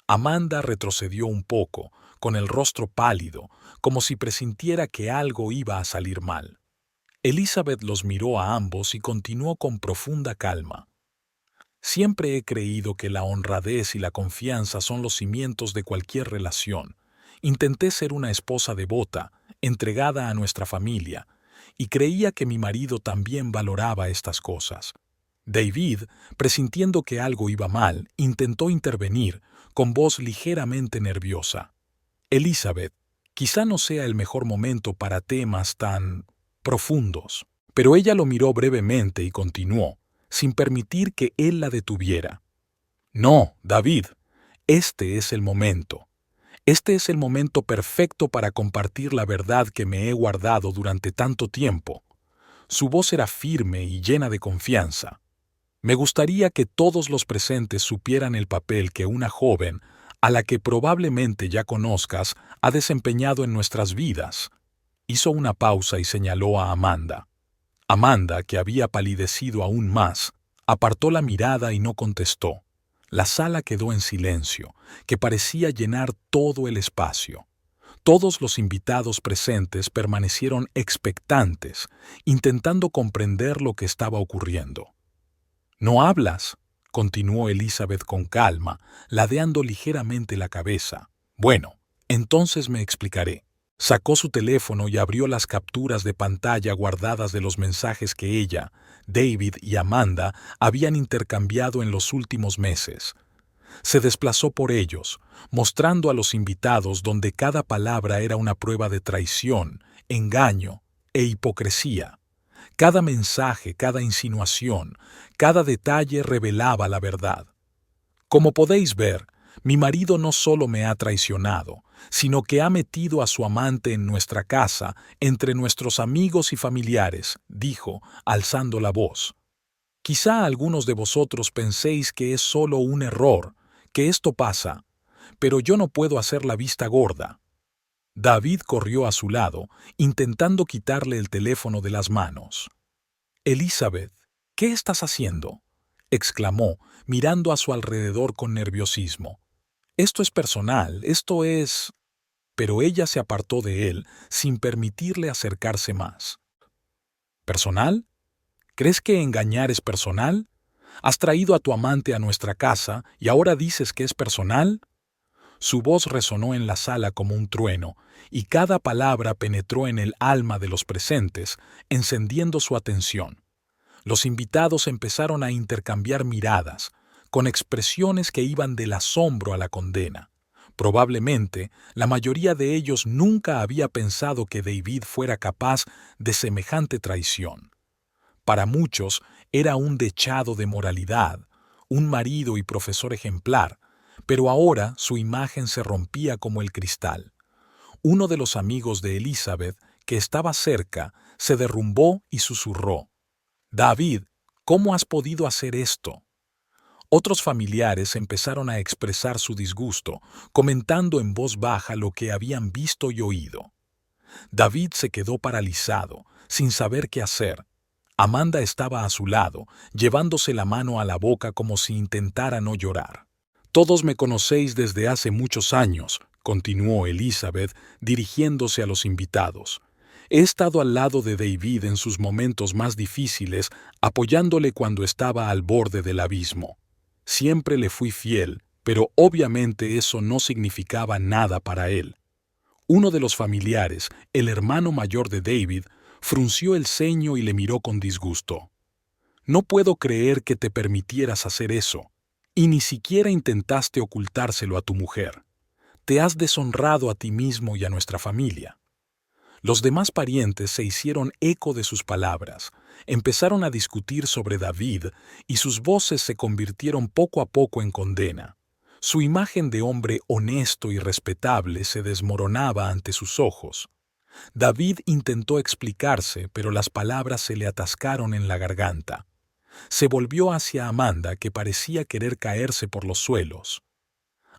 Amanda retrocedió un poco, con el rostro pálido, como si presintiera que algo iba a salir mal. Elizabeth los miró a ambos y continuó con profunda calma. «Siempre he creído que la honradez y la confianza son los cimientos de cualquier relación. Intenté ser una esposa devota, entregada a nuestra familia, y creía que mi marido también valoraba estas cosas». David, presintiendo que algo iba mal, intentó intervenir, con voz ligeramente nerviosa. «Elizabeth, quizá no sea el mejor momento para temas tan profundos». Pero ella lo miró brevemente y continuó, sin permitir que él la detuviera. «No, David, este es el momento. Este es el momento perfecto para compartir la verdad que me he guardado durante tanto tiempo». Su voz era firme y llena de confianza. «Me gustaría que todos los presentes supieran el papel que una joven, a la que probablemente ya conozcas, ha desempeñado en nuestras vidas». Hizo una pausa y señaló a Amanda. Amanda, que había palidecido aún más, apartó la mirada y no contestó. La sala quedó en silencio, que parecía llenar todo el espacio. Todos los invitados presentes permanecieron expectantes, intentando comprender lo que estaba ocurriendo. «¿No hablas?», continuó Elizabeth con calma, ladeando ligeramente la cabeza. «Bueno, entonces me explicaré». Sacó su teléfono y abrió las capturas de pantalla guardadas de los mensajes que ella, David y Amanda habían intercambiado en los últimos meses. Se desplazó por ellos, mostrando a los invitados donde cada palabra era una prueba de traición, engaño e hipocresía. Cada mensaje, cada insinuación, cada detalle revelaba la verdad. «Como podéis ver, mi marido no solo me ha traicionado, sino que ha metido a su amante en nuestra casa, entre nuestros amigos y familiares», dijo, alzando la voz. «Quizá algunos de vosotros penséis que es solo un error, que esto pasa, pero yo no puedo hacer la vista gorda». David corrió a su lado, intentando quitarle el teléfono de las manos. «Elizabeth, ¿qué estás haciendo?», exclamó, mirando a su alrededor con nerviosismo. «Esto es personal, esto es...». Pero ella se apartó de él, sin permitirle acercarse más. «¿Personal? ¿Crees que engañar es personal? ¿Has traído a tu amante a nuestra casa y ahora dices que es personal?». Su voz resonó en la sala como un trueno, y cada palabra penetró en el alma de los presentes, encendiendo su atención. Los invitados empezaron a intercambiar miradas, con expresiones que iban del asombro a la condena. Probablemente, la mayoría de ellos nunca había pensado que David fuera capaz de semejante traición. Para muchos, era un dechado de moralidad, un marido y profesor ejemplar, pero ahora su imagen se rompía como el cristal. Uno de los amigos de Elizabeth, que estaba cerca, se derrumbó y susurró: «David, ¿cómo has podido hacer esto?». Otros familiares empezaron a expresar su disgusto, comentando en voz baja lo que habían visto y oído. David se quedó paralizado, sin saber qué hacer. Amanda estaba a su lado, llevándose la mano a la boca como si intentara no llorar. «Todos me conocéis desde hace muchos años», continuó Elizabeth, dirigiéndose a los invitados. «He estado al lado de David en sus momentos más difíciles, apoyándole cuando estaba al borde del abismo. Siempre le fui fiel, pero obviamente eso no significaba nada para él. Uno de los familiares, el hermano mayor de David, frunció el ceño y le miró con disgusto. No puedo creer que te permitieras hacer eso, y ni siquiera intentaste ocultárselo a tu mujer. Te has deshonrado a ti mismo y a nuestra familia. Los demás parientes se hicieron eco de sus palabras, empezaron a discutir sobre David y sus voces se convirtieron poco a poco en condena. Su imagen de hombre honesto y respetable se desmoronaba ante sus ojos. David intentó explicarse, pero las palabras se le atascaron en la garganta. Se volvió hacia Amanda, que parecía querer caerse por los suelos.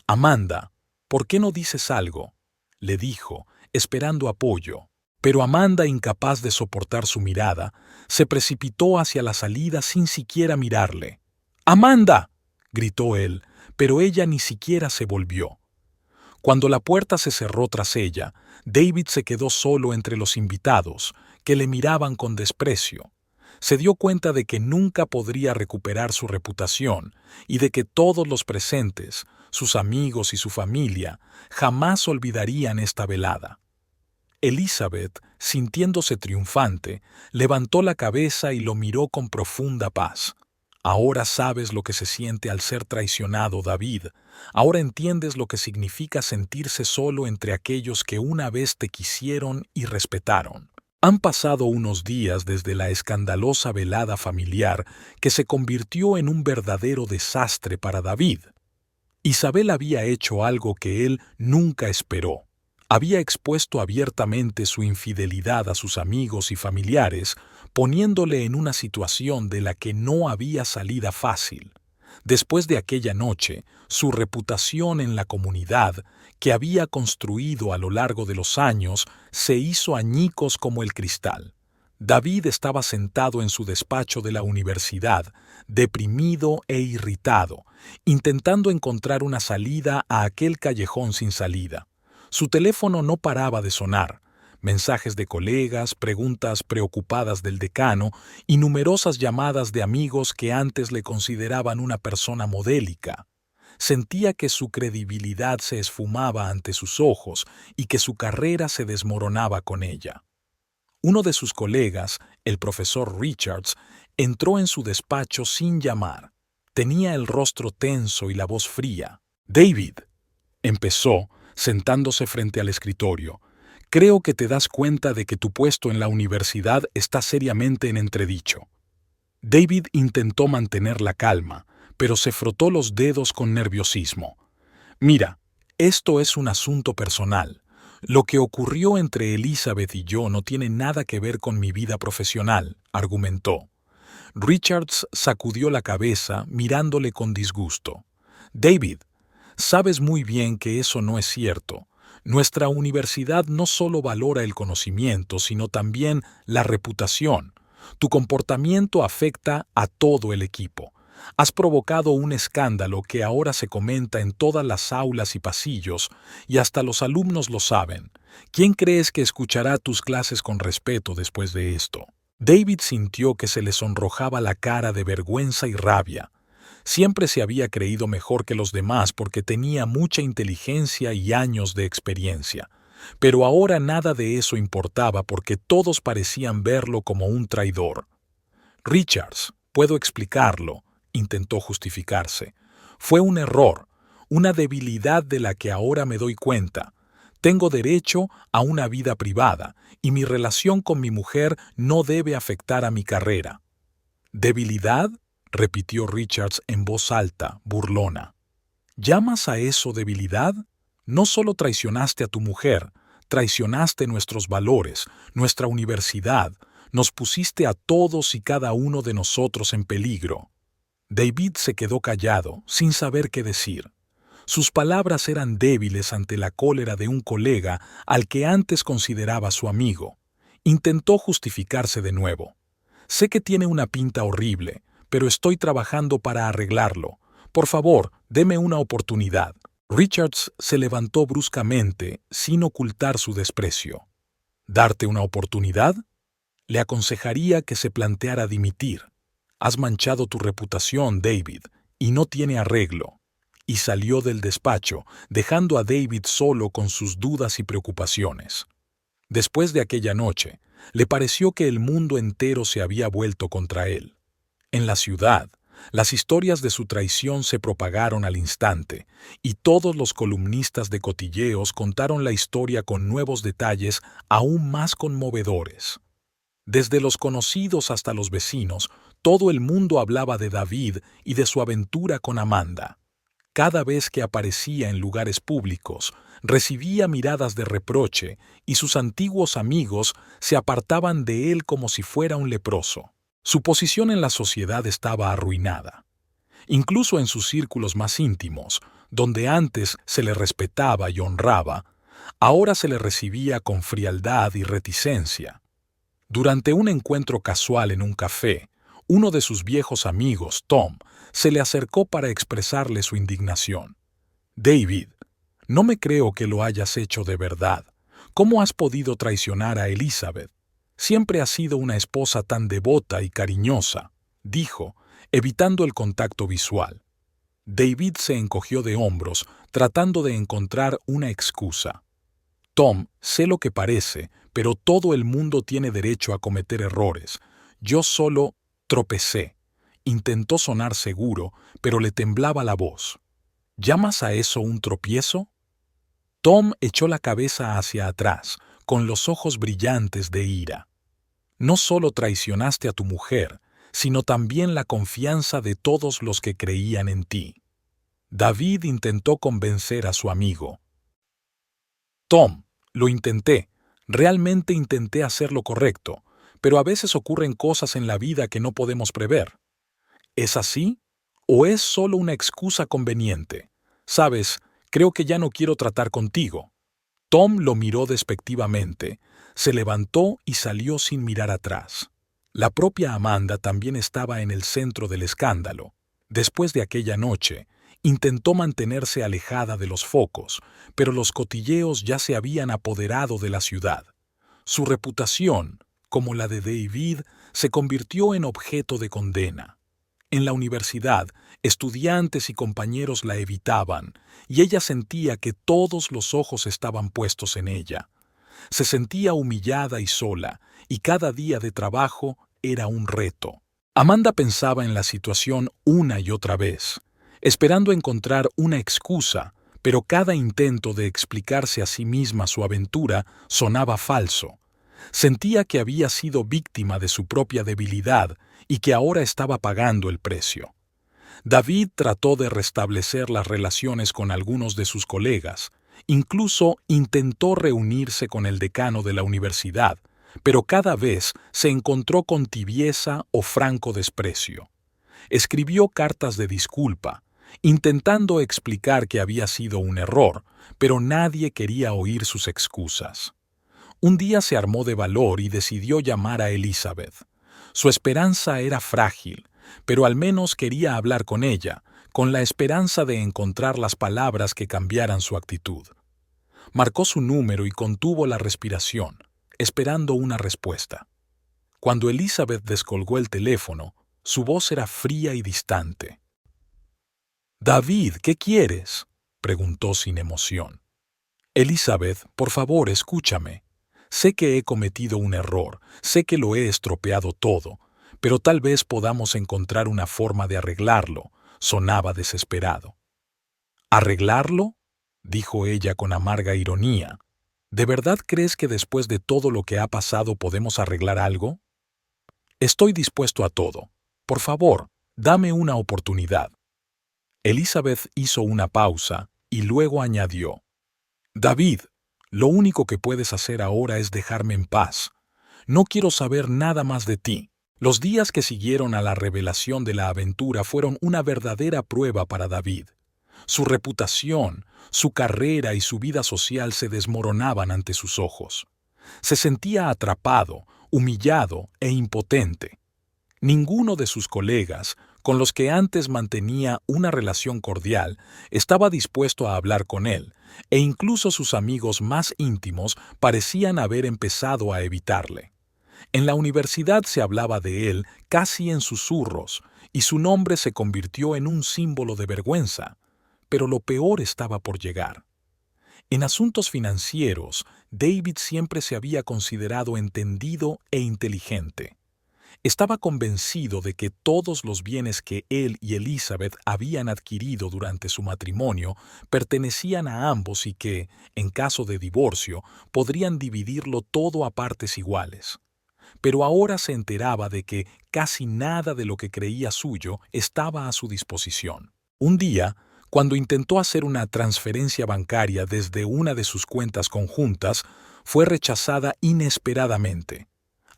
«Amanda, ¿por qué no dices algo?», le dijo, esperando apoyo. Pero Amanda, incapaz de soportar su mirada, se precipitó hacia la salida sin siquiera mirarle. «¡Amanda!», gritó él, pero ella ni siquiera se volvió. Cuando la puerta se cerró tras ella, David se quedó solo entre los invitados, que le miraban con desprecio. Se dio cuenta de que nunca podría recuperar su reputación y de que todos los presentes, sus amigos y su familia, jamás olvidarían esta velada. Elizabeth, sintiéndose triunfante, levantó la cabeza y lo miró con profunda paz. «Ahora sabes lo que se siente al ser traicionado, David. Ahora entiendes lo que significa sentirse solo entre aquellos que una vez te quisieron y respetaron». Han pasado unos días desde la escandalosa velada familiar que se convirtió en un verdadero desastre para David. Isabel había hecho algo que él nunca esperó. Había expuesto abiertamente su infidelidad a sus amigos y familiares, poniéndole en una situación de la que no había salida fácil. Después de aquella noche, su reputación en la comunidad, que había construido a lo largo de los años, se hizo añicos como el cristal. David estaba sentado en su despacho de la universidad, deprimido e irritado, intentando encontrar una salida a aquel callejón sin salida. Su teléfono no paraba de sonar. Mensajes de colegas, preguntas preocupadas del decano y numerosas llamadas de amigos que antes le consideraban una persona modélica. Sentía que su credibilidad se esfumaba ante sus ojos y que su carrera se desmoronaba con ella. Uno de sus colegas, el profesor Richards, entró en su despacho sin llamar. Tenía el rostro tenso y la voz fría. «David», empezó, sentándose frente al escritorio, «creo que te das cuenta de que tu puesto en la universidad está seriamente en entredicho». David intentó mantener la calma, pero se frotó los dedos con nerviosismo. «Mira, esto es un asunto personal. Lo que ocurrió entre Elizabeth y yo no tiene nada que ver con mi vida profesional», argumentó. Richards sacudió la cabeza, mirándole con disgusto. «David, sabes muy bien que eso no es cierto. Nuestra universidad no solo valora el conocimiento, sino también la reputación. Tu comportamiento afecta a todo el equipo. Has provocado un escándalo que ahora se comenta en todas las aulas y pasillos, y hasta los alumnos lo saben. ¿Quién crees que escuchará tus clases con respeto después de esto?» David sintió que se le sonrojaba la cara de vergüenza y rabia. Siempre se había creído mejor que los demás porque tenía mucha inteligencia y años de experiencia. Pero ahora nada de eso importaba porque todos parecían verlo como un traidor. «Richards, puedo explicarlo», intentó justificarse. «Fue un error, una debilidad de la que ahora me doy cuenta. Tengo derecho a una vida privada y mi relación con mi mujer no debe afectar a mi carrera». «¿Debilidad?», repitió Richards en voz alta, burlona. «¿Llamas a eso debilidad? No solo traicionaste a tu mujer, traicionaste nuestros valores, nuestra universidad, nos pusiste a todos y cada uno de nosotros en peligro». David se quedó callado, sin saber qué decir. Sus palabras eran débiles ante la cólera de un colega al que antes consideraba su amigo. Intentó justificarse de nuevo. «Sé que tiene una pinta horrible, pero estoy trabajando para arreglarlo. Por favor, deme una oportunidad». Richards se levantó bruscamente, sin ocultar su desprecio. «¿Darte una oportunidad? Le aconsejaría que se planteara dimitir. Has manchado tu reputación, David, y no tiene arreglo. y salió del despacho, dejando a David solo con sus dudas y preocupaciones. Después de aquella noche, le pareció que el mundo entero se había vuelto contra él. En la ciudad, las historias de su traición se propagaron al instante, y todos los columnistas de cotilleos contaron la historia con nuevos detalles aún más conmovedores. Desde los conocidos hasta los vecinos, todo el mundo hablaba de David y de su aventura con Amanda. Cada vez que aparecía en lugares públicos, recibía miradas de reproche y sus antiguos amigos se apartaban de él como si fuera un leproso. Su posición en la sociedad estaba arruinada. Incluso en sus círculos más íntimos, donde antes se le respetaba y honraba, ahora se le recibía con frialdad y reticencia. Durante un encuentro casual en un café, uno de sus viejos amigos, Tom, se le acercó para expresarle su indignación. «David, no me creo que lo hayas hecho de verdad. ¿Cómo has podido traicionar a Elizabeth? Siempre has sido una esposa tan devota y cariñosa», dijo, evitando el contacto visual. David se encogió de hombros, tratando de encontrar una excusa. «Tom, sé lo que parece, pero todo el mundo tiene derecho a cometer errores. Yo solo tropecé». Intentó sonar seguro, pero le temblaba la voz. «¿Llamas a eso un tropiezo?». Tom echó la cabeza hacia atrás, con los ojos brillantes de ira. «No solo traicionaste a tu mujer, sino también la confianza de todos los que creían en ti». David intentó convencer a su amigo. «Tom, lo intenté. Realmente intenté hacer lo correcto, pero a veces ocurren cosas en la vida que no podemos prever. ¿Es así? ¿O es solo una excusa conveniente? Sabes, creo que ya no quiero tratar contigo». Tom lo miró despectivamente, se levantó y salió sin mirar atrás. La propia Amanda también estaba en el centro del escándalo. Después de aquella noche, intentó mantenerse alejada de los focos, pero los cotilleos ya se habían apoderado de la ciudad. Su reputación, como la de David, se convirtió en objeto de condena. En la universidad, estudiantes y compañeros la evitaban, y ella sentía que todos los ojos estaban puestos en ella. Se sentía humillada y sola, y cada día de trabajo era un reto. Amanda pensaba en la situación una y otra vez, esperando encontrar una excusa, pero cada intento de explicarse a sí misma su aventura sonaba falso. Sentía que había sido víctima de su propia debilidad y que ahora estaba pagando el precio. David trató de restablecer las relaciones con algunos de sus colegas, incluso intentó reunirse con el decano de la universidad, pero cada vez se encontró con tibieza o franco desprecio. Escribió cartas de disculpa, intentando explicar que había sido un error, pero nadie quería oír sus excusas. Un día se armó de valor y decidió llamar a Elizabeth. Su esperanza era frágil, pero al menos quería hablar con ella, con la esperanza de encontrar las palabras que cambiaran su actitud. Marcó su número y contuvo la respiración, esperando una respuesta. Cuando Elizabeth descolgó el teléfono, su voz era fría y distante. «David, ¿qué quieres?», preguntó sin emoción. «Elizabeth, por favor, escúchame. Sé que he cometido un error, sé que lo he estropeado todo, pero tal vez podamos encontrar una forma de arreglarlo», sonaba desesperado. «¿Arreglarlo?», dijo ella con amarga ironía. «¿De verdad crees que después de todo lo que ha pasado podemos arreglar algo?». «Estoy dispuesto a todo. Por favor, dame una oportunidad». Elizabeth hizo una pausa y luego añadió: «David, lo único que puedes hacer ahora es dejarme en paz. No quiero saber nada más de ti». Los días que siguieron a la revelación de la aventura fueron una verdadera prueba para David. Su reputación, su carrera y su vida social se desmoronaban ante sus ojos. Se sentía atrapado, humillado e impotente. Ninguno de sus colegas, con los que antes mantenía una relación cordial, estaba dispuesto a hablar con él, e incluso sus amigos más íntimos parecían haber empezado a evitarle. En la universidad se hablaba de él casi en susurros, y su nombre se convirtió en un símbolo de vergüenza. pero lo peor estaba por llegar. En asuntos financieros, David siempre se había considerado entendido e inteligente. Estaba convencido de que todos los bienes que él y Elizabeth habían adquirido durante su matrimonio pertenecían a ambos y que, en caso de divorcio, podrían dividirlo todo a partes iguales. Pero ahora se enteraba de que casi nada de lo que creía suyo estaba a su disposición. Un día, cuando intentó hacer una transferencia bancaria desde una de sus cuentas conjuntas, fue rechazada inesperadamente.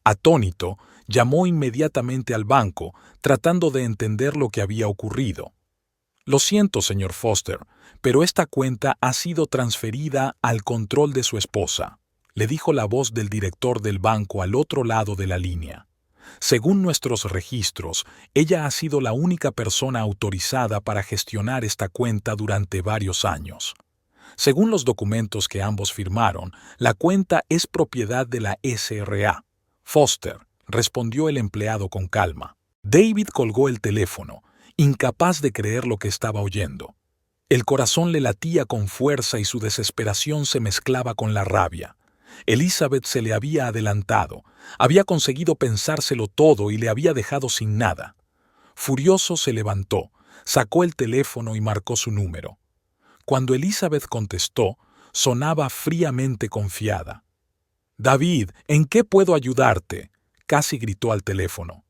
Atónito, llamó inmediatamente al banco, tratando de entender lo que había ocurrido. «Lo siento, señor Foster, pero esta cuenta ha sido transferida al control de su esposa», le dijo la voz del director del banco al otro lado de la línea. «Según nuestros registros, ella ha sido la única persona autorizada para gestionar esta cuenta durante varios años. Según los documentos que ambos firmaron, la cuenta es propiedad de la SRA. Foster», respondió el empleado con calma. David colgó el teléfono, incapaz de creer lo que estaba oyendo. El corazón le latía con fuerza y su desesperación se mezclaba con la rabia. Elizabeth se le había adelantado, había conseguido pensárselo todo y le había dejado sin nada. Furioso se levantó, sacó el teléfono y marcó su número. Cuando Elizabeth contestó, sonaba fríamente confiada. «David, ¿en qué puedo ayudarte?», casi gritó al teléfono.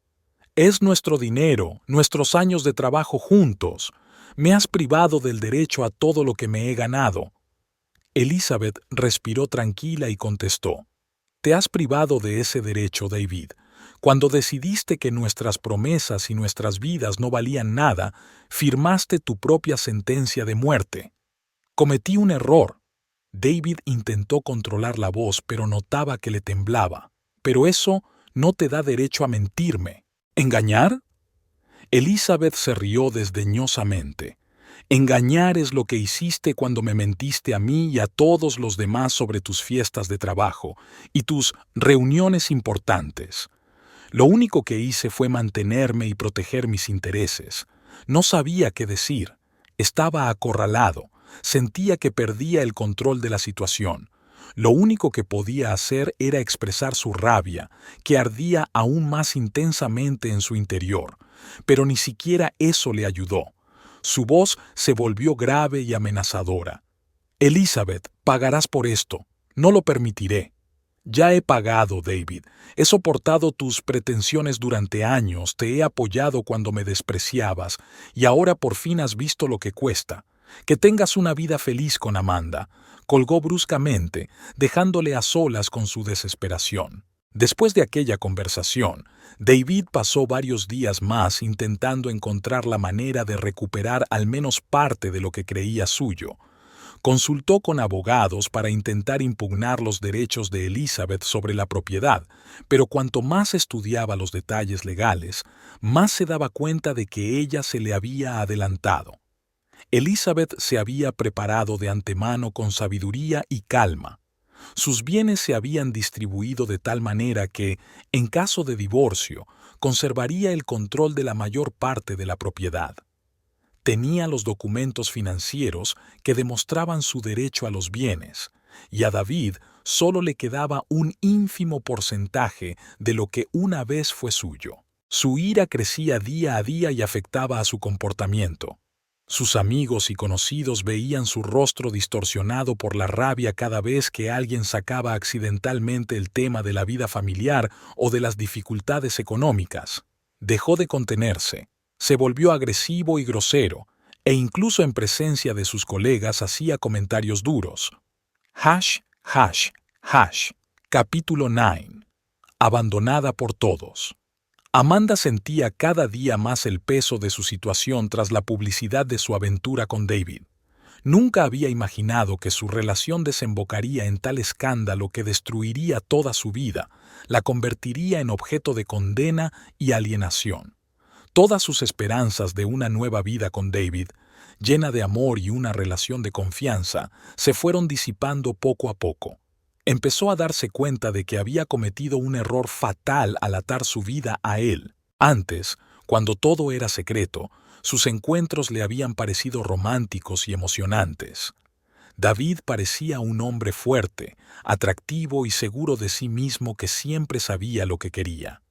«Es nuestro dinero, nuestros años de trabajo juntos. Me has privado del derecho a todo lo que me he ganado». Elizabeth respiró tranquila y contestó. «Te has privado de ese derecho, David. Cuando decidiste que nuestras promesas y nuestras vidas no valían nada, firmaste tu propia sentencia de muerte. Cometí un error». David intentó controlar la voz, pero notaba que le temblaba. «Pero eso no te da derecho a mentirme». «¿Engañar?». Elizabeth se rió desdeñosamente. «Engañar es lo que hiciste cuando me mentiste a mí y a todos los demás sobre tus fiestas de trabajo y tus reuniones importantes. Lo único que hice fue mantenerme y proteger mis intereses. No sabía qué decir. Estaba acorralado. Sentía que perdía el control de la situación. Lo único que podía hacer era expresar su rabia, que ardía aún más intensamente en su interior. Pero ni siquiera eso le ayudó. Su voz se volvió grave y amenazadora. «Elizabeth, pagarás por esto. No lo permitiré». «Ya he pagado, David. He soportado tus pretensiones durante años, te he apoyado cuando me despreciabas, y ahora por fin has visto lo que cuesta. Que tengas una vida feliz con Amanda», colgó bruscamente, dejándole a solas con su desesperación. Después de aquella conversación, David pasó varios días más intentando encontrar la manera de recuperar al menos parte de lo que creía suyo. Consultó con abogados para intentar impugnar los derechos de Elizabeth sobre la propiedad, pero cuanto más estudiaba los detalles legales, más se daba cuenta de que ella se le había adelantado. Elizabeth se había preparado de antemano con sabiduría y calma. Sus bienes se habían distribuido de tal manera que, en caso de divorcio, conservaría el control de la mayor parte de la propiedad. Tenía los documentos financieros que demostraban su derecho a los bienes, y a David solo le quedaba un ínfimo porcentaje de lo que una vez fue suyo. Su ira crecía día a día y afectaba a su comportamiento. Sus amigos y conocidos veían su rostro distorsionado por la rabia cada vez que alguien sacaba accidentalmente el tema de la vida familiar o de las dificultades económicas. Dejó de contenerse, se volvió agresivo y grosero, e incluso en presencia de sus colegas hacía comentarios duros. Capítulo 9. Abandonada por todos. Amanda sentía cada día más el peso de su situación tras la publicidad de su aventura con David. Nunca había imaginado que su relación desembocaría en tal escándalo que destruiría toda su vida, la convertiría en objeto de condena y alienación. Todas sus esperanzas de una nueva vida con David, llena de amor y una relación de confianza, se fueron disipando poco a poco. Empezó a darse cuenta de que había cometido un error fatal al atar su vida a él. Antes, cuando todo era secreto, Sus encuentros le habían parecido románticos y emocionantes. David parecía un hombre fuerte, atractivo y seguro de sí mismo que siempre sabía lo que quería.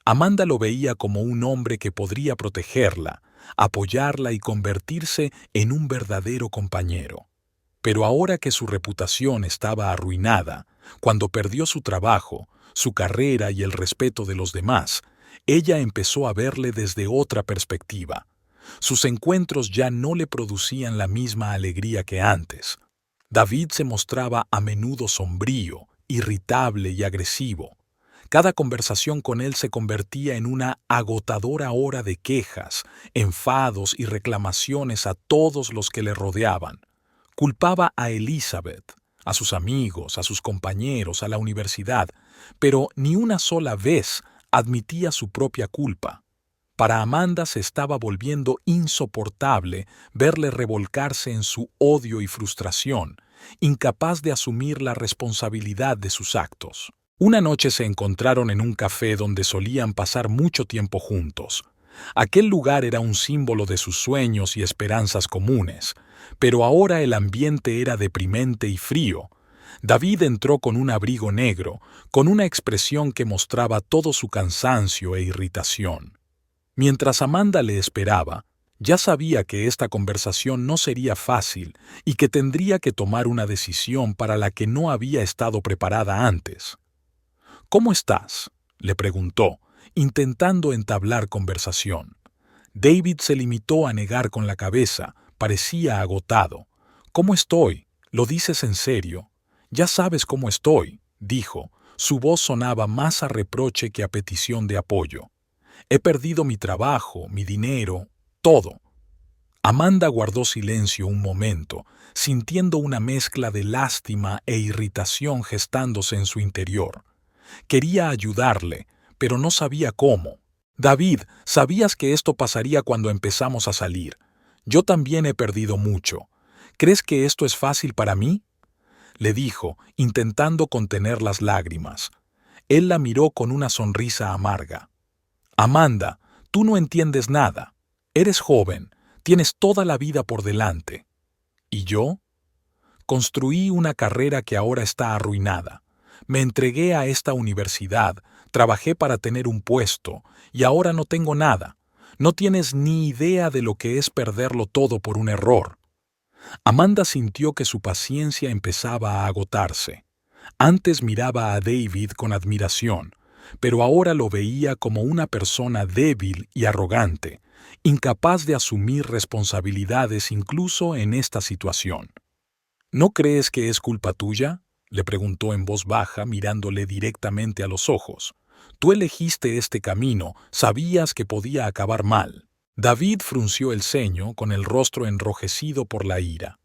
Amanda lo veía como un hombre que podría protegerla, apoyarla y convertirse en un verdadero compañero. Pero ahora que su reputación estaba arruinada, cuando perdió su trabajo, su carrera y el respeto de los demás, ella empezó a verle desde otra perspectiva. Sus encuentros ya no le producían la misma alegría que antes. David se mostraba a menudo sombrío, irritable y agresivo. Cada conversación con él se convertía en una agotadora hora de quejas, enfados y reclamaciones a todos los que le rodeaban. Culpaba a Elizabeth, a sus amigos, a sus compañeros, a la universidad, pero ni una sola vez admitía su propia culpa. Para Amanda se estaba volviendo insoportable verle revolcarse en su odio y frustración, incapaz de asumir la responsabilidad de sus actos. Una noche se encontraron en un café donde solían pasar mucho tiempo juntos. Aquel lugar era un símbolo de sus sueños y esperanzas comunes, pero ahora el ambiente era deprimente y frío. David entró con un abrigo negro, con una expresión que mostraba todo su cansancio e irritación. Mientras Amanda le esperaba, ya sabía que esta conversación no sería fácil y que tendría que tomar una decisión para la que no había estado preparada antes. «¿Cómo estás?», le preguntó, intentando entablar conversación. David se limitó a negar con la cabeza, parecía agotado. «¿Cómo estoy? ¿Lo dices en serio?» «Ya sabes cómo estoy», dijo. Su voz sonaba más a reproche que a petición de apoyo. «He perdido mi trabajo, mi dinero, todo». Amanda guardó silencio un momento, sintiendo una mezcla de lástima e irritación gestándose en su interior. Quería ayudarle, pero no sabía cómo. «David, sabías que esto pasaría cuando empezamos a salir. Yo también he perdido mucho. ¿Crees que esto es fácil para mí?», le dijo, intentando contener las lágrimas. Él la miró con una sonrisa amarga. «Amanda, tú no entiendes nada. Eres joven, tienes toda la vida por delante. ¿Y yo? Construí una carrera que ahora está arruinada. Me entregué a esta universidad, trabajé para tener un puesto, y ahora no tengo nada. No tienes ni idea de lo que es perderlo todo por un error». Amanda sintió que su paciencia empezaba a agotarse. Antes miraba a David con admiración, pero ahora lo veía como una persona débil y arrogante, incapaz de asumir responsabilidades incluso en esta situación. «¿No crees que es culpa tuya?», le preguntó en voz baja, mirándole directamente a los ojos. «Tú elegiste este camino, sabías que podía acabar mal». David frunció el ceño, con el rostro enrojecido por la ira.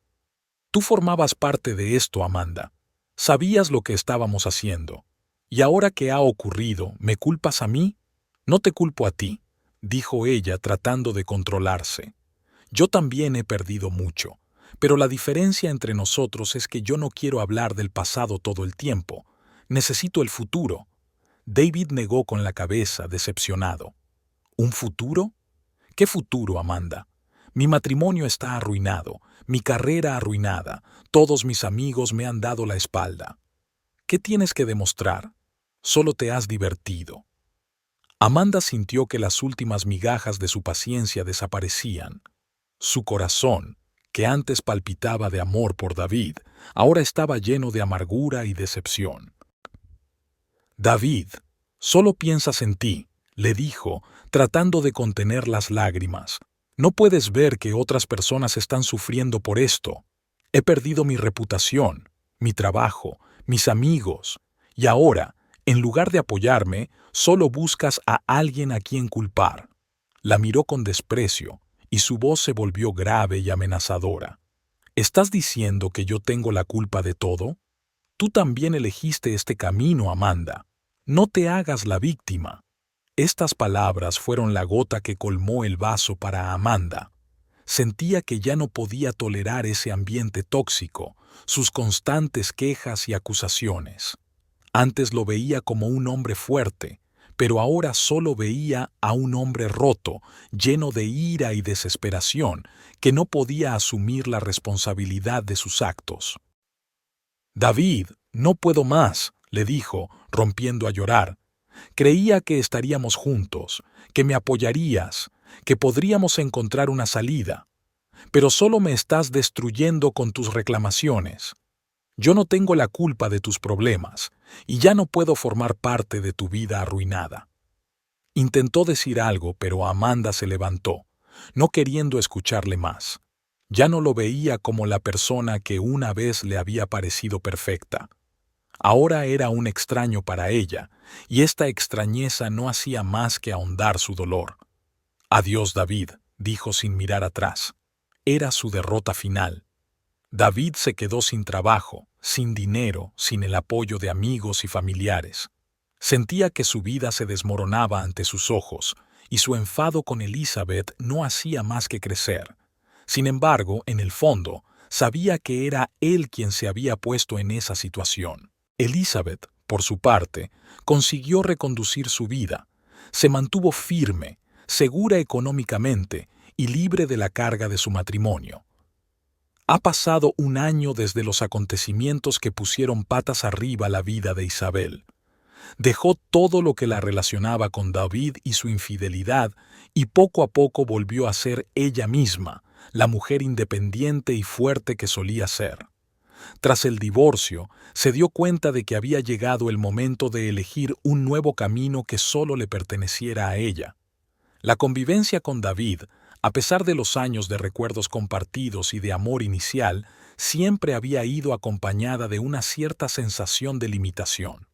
«Tú formabas parte de esto, Amanda. Sabías lo que estábamos haciendo. ¿Y ahora que ha ocurrido, me culpas a mí? No te culpo a ti», dijo ella tratando de controlarse. «Yo también he perdido mucho, pero la diferencia entre nosotros es que yo no quiero hablar del pasado todo el tiempo. Necesito el futuro». David negó con la cabeza, decepcionado. «¿Un futuro? ¿Qué futuro, Amanda? Mi matrimonio está arruinado, mi carrera arruinada, todos mis amigos me han dado la espalda. ¿Qué tienes que demostrar? Solo te has divertido». Amanda sintió que las últimas migajas de su paciencia desaparecían. Su corazón, que antes palpitaba de amor por David, ahora estaba lleno de amargura y decepción. «David, solo piensas en ti», le dijo, tratando de contener las lágrimas. «No puedes ver que otras personas están sufriendo por esto. He perdido mi reputación, mi trabajo, mis amigos, y ahora, en lugar de apoyarme, solo buscas a alguien a quien culpar». La miró con desprecio, y su voz se volvió grave y amenazadora. «¿Estás diciendo que yo tengo la culpa de todo? Tú también elegiste este camino, Amanda. No te hagas la víctima». Estas palabras fueron la gota que colmó el vaso para Amanda. Sentía que ya no podía tolerar ese ambiente tóxico, sus constantes quejas y acusaciones. Antes lo veía como un hombre fuerte, pero ahora solo veía a un hombre roto, lleno de ira y desesperación, que no podía asumir la responsabilidad de sus actos. «David, no puedo más», le dijo, rompiendo a llorar. «Creía que estaríamos juntos, que me apoyarías, que podríamos encontrar una salida. Pero solo me estás destruyendo con tus reclamaciones. Yo no tengo la culpa de tus problemas, y ya no puedo formar parte de tu vida arruinada». Intentó decir algo, pero Amanda se levantó, no queriendo escucharle más. Ya no lo veía como la persona que una vez le había parecido perfecta. Ahora era un extraño para ella, y esta extrañeza no hacía más que ahondar su dolor. «Adiós, David», dijo sin mirar atrás. Era su derrota final. David se quedó sin trabajo, sin dinero, sin el apoyo de amigos y familiares. Sentía que su vida se desmoronaba ante sus ojos, y su enfado con Elizabeth no hacía más que crecer. Sin embargo, en el fondo, sabía que era él quien se había puesto en esa situación. Elizabeth, por su parte, consiguió reconducir su vida. Se mantuvo firme, segura económicamente y libre de la carga de su matrimonio. Ha pasado un año desde los acontecimientos que pusieron patas arriba la vida de Isabel. Dejó todo lo que la relacionaba con David y su infidelidad y poco a poco volvió a ser ella misma, la mujer independiente y fuerte que solía ser. Tras el divorcio, se dio cuenta de que había llegado el momento de elegir un nuevo camino que solo le perteneciera a ella. La convivencia con David, a pesar de los años de recuerdos compartidos y de amor inicial, siempre había ido acompañada de una cierta sensación de limitación.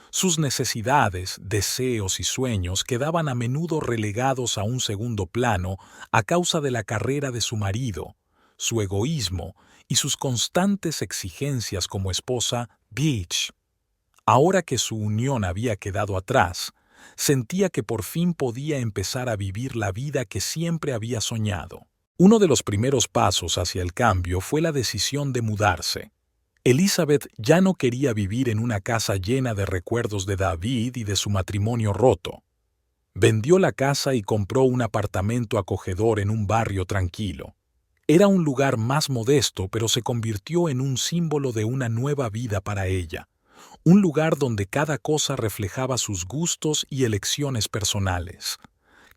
Sus necesidades, deseos y sueños quedaban a menudo relegados a un segundo plano a causa de la carrera de su marido, su egoísmo y sus constantes exigencias como esposa bitch. Ahora que su unión había quedado atrás, sentía que por fin podía empezar a vivir la vida que siempre había soñado. Uno de los primeros pasos hacia el cambio fue la decisión de mudarse. Elizabeth ya no quería vivir en una casa llena de recuerdos de David y de su matrimonio roto. Vendió la casa y compró un apartamento acogedor en un barrio tranquilo. Era un lugar más modesto, pero se convirtió en un símbolo de una nueva vida para ella. Un lugar donde cada cosa reflejaba sus gustos y elecciones personales.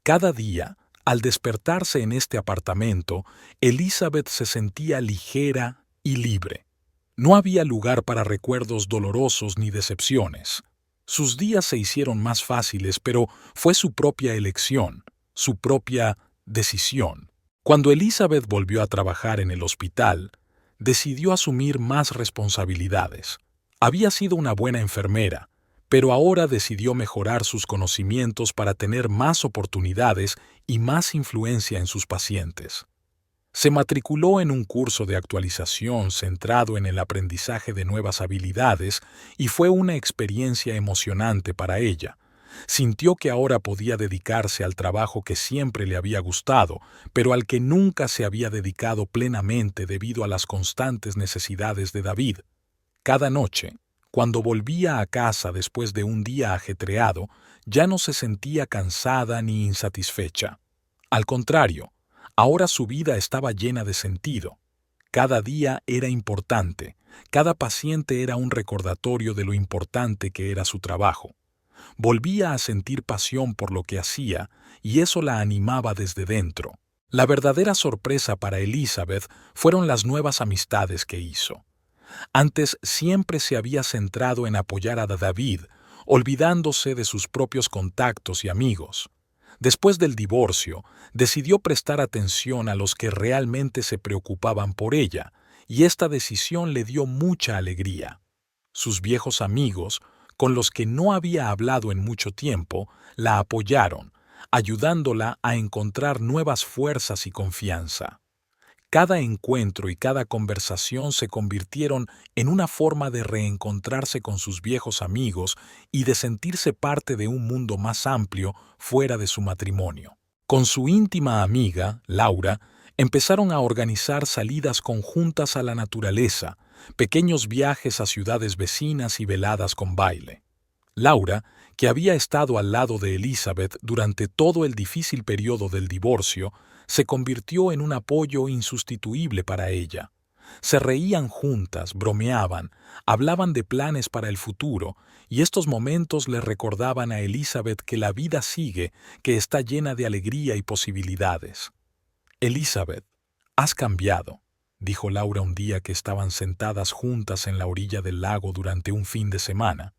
Cada día, al despertarse en este apartamento, Elizabeth se sentía ligera y libre. No había lugar para recuerdos dolorosos ni decepciones. Sus días se hicieron más fáciles, pero fue su propia elección, su propia decisión. Cuando Elizabeth volvió a trabajar en el hospital, decidió asumir más responsabilidades. Había sido una buena enfermera, pero ahora decidió mejorar sus conocimientos para tener más oportunidades y más influencia en sus pacientes. Se matriculó en un curso de actualización centrado en el aprendizaje de nuevas habilidades y fue una experiencia emocionante para ella. Sintió que ahora podía dedicarse al trabajo que siempre le había gustado, pero al que nunca se había dedicado plenamente debido a las constantes necesidades de David. Cada noche, cuando volvía a casa después de un día ajetreado, ya no se sentía cansada ni insatisfecha. Al contrario, ahora su vida estaba llena de sentido. Cada día era importante, cada paciente era un recordatorio de lo importante que era su trabajo. Volvía a sentir pasión por lo que hacía y eso la animaba desde dentro. La verdadera sorpresa para Elizabeth fueron las nuevas amistades que hizo. Antes siempre se había centrado en apoyar a David, olvidándose de sus propios contactos y amigos. Después del divorcio, decidió prestar atención a los que realmente se preocupaban por ella, y esta decisión le dio mucha alegría. Sus viejos amigos, con los que no había hablado en mucho tiempo, la apoyaron, ayudándola a encontrar nuevas fuerzas y confianza. Cada encuentro y cada conversación se convirtieron en una forma de reencontrarse con sus viejos amigos y de sentirse parte de un mundo más amplio fuera de su matrimonio. Con su íntima amiga, Laura, empezaron a organizar salidas conjuntas a la naturaleza, pequeños viajes a ciudades vecinas y veladas con baile. Laura, que había estado al lado de Elizabeth durante todo el difícil periodo del divorcio, se convirtió en un apoyo insustituible para ella. Se reían juntas, bromeaban, hablaban de planes para el futuro, y estos momentos le recordaban a Elizabeth que la vida sigue, que está llena de alegría y posibilidades. Elizabeth, has cambiado, dijo Laura un día que estaban sentadas juntas en la orilla del lago durante un fin de semana.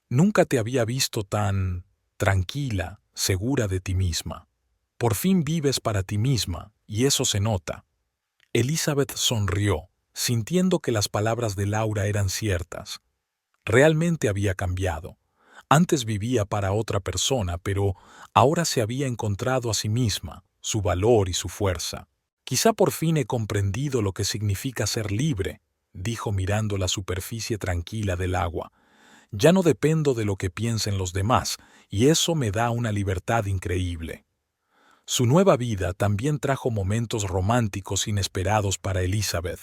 Nunca te había visto tan tranquila, segura de ti misma. Por fin vives para ti misma, y eso se nota. Elizabeth sonrió, sintiendo que las palabras de Laura eran ciertas. Realmente había cambiado. Antes vivía para otra persona, pero ahora se había encontrado a sí misma, su valor y su fuerza. Quizá por fin he comprendido lo que significa ser libre, dijo mirando la superficie tranquila del agua. Ya no dependo de lo que piensen los demás, y eso me da una libertad increíble. Su nueva vida también trajo momentos románticos inesperados para Elizabeth.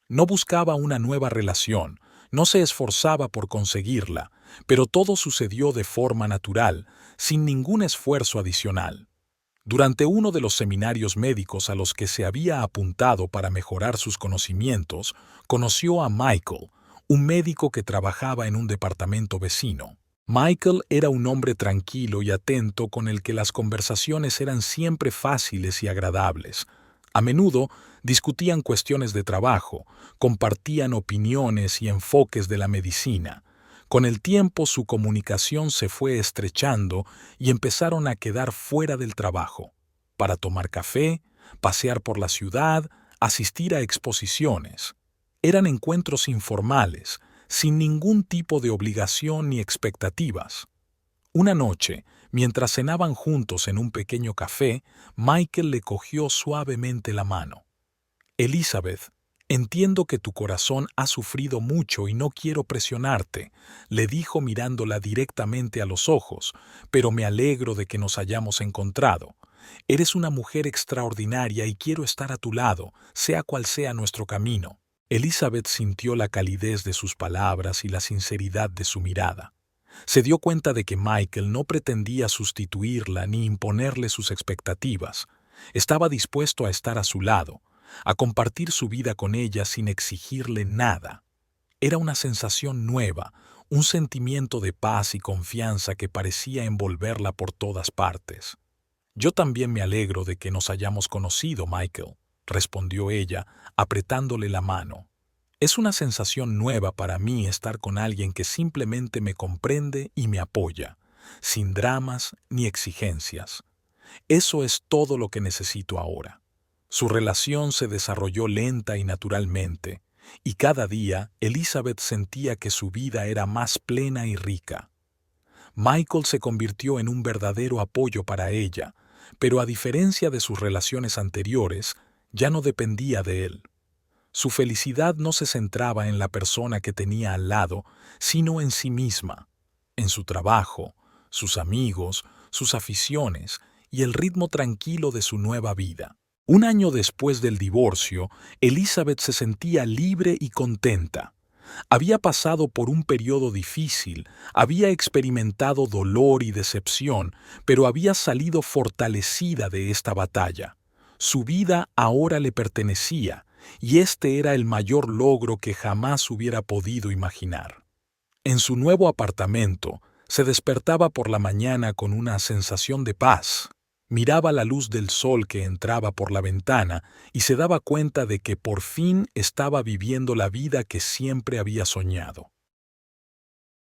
No buscaba una nueva relación, no se esforzaba por conseguirla, pero todo sucedió de forma natural, sin ningún esfuerzo adicional. Durante uno de los seminarios médicos a los que se había apuntado para mejorar sus conocimientos, conoció a Michael, un médico que trabajaba en un departamento vecino. Michael era un hombre tranquilo y atento con el que las conversaciones eran siempre fáciles y agradables. A menudo discutían cuestiones de trabajo, compartían opiniones y enfoques de la medicina. Con el tiempo su comunicación se fue estrechando y empezaron a quedar fuera del trabajo, para tomar café, pasear por la ciudad, asistir a exposiciones. Eran encuentros informales, sin ningún tipo de obligación ni expectativas. Una noche, mientras cenaban juntos en un pequeño café, Michael le cogió suavemente la mano. Elizabeth, entiendo que tu corazón ha sufrido mucho y no quiero presionarte, le dijo mirándola directamente a los ojos, pero me alegro de que nos hayamos encontrado. Eres una mujer extraordinaria y quiero estar a tu lado, sea cual sea nuestro camino. Elizabeth sintió la calidez de sus palabras y la sinceridad de su mirada. Se dio cuenta de que Michael no pretendía sustituirla ni imponerle sus expectativas. Estaba dispuesto a estar a su lado, a compartir su vida con ella sin exigirle nada. Era una sensación nueva, un sentimiento de paz y confianza que parecía envolverla por todas partes. Yo también me alegro de que nos hayamos conocido, Michael, respondió ella, apretándole la mano. Es una sensación nueva para mí estar con alguien que simplemente me comprende y me apoya, sin dramas ni exigencias. Eso es todo lo que necesito ahora. Su relación se desarrolló lenta y naturalmente, y cada día Elizabeth sentía que su vida era más plena y rica. Michael se convirtió en un verdadero apoyo para ella, pero a diferencia de sus relaciones anteriores, ya no dependía de él. Su felicidad no se centraba en la persona que tenía al lado, sino en sí misma, en su trabajo, sus amigos, sus aficiones y el ritmo tranquilo de su nueva vida. Un año después del divorcio, Elizabeth se sentía libre y contenta. Había pasado por un periodo difícil, había experimentado dolor y decepción, pero había salido fortalecida de esta batalla. Su vida ahora le pertenecía, y este era el mayor logro que jamás hubiera podido imaginar. En su nuevo apartamento, se despertaba por la mañana con una sensación de paz. Miraba la luz del sol que entraba por la ventana y se daba cuenta de que por fin estaba viviendo la vida que siempre había soñado.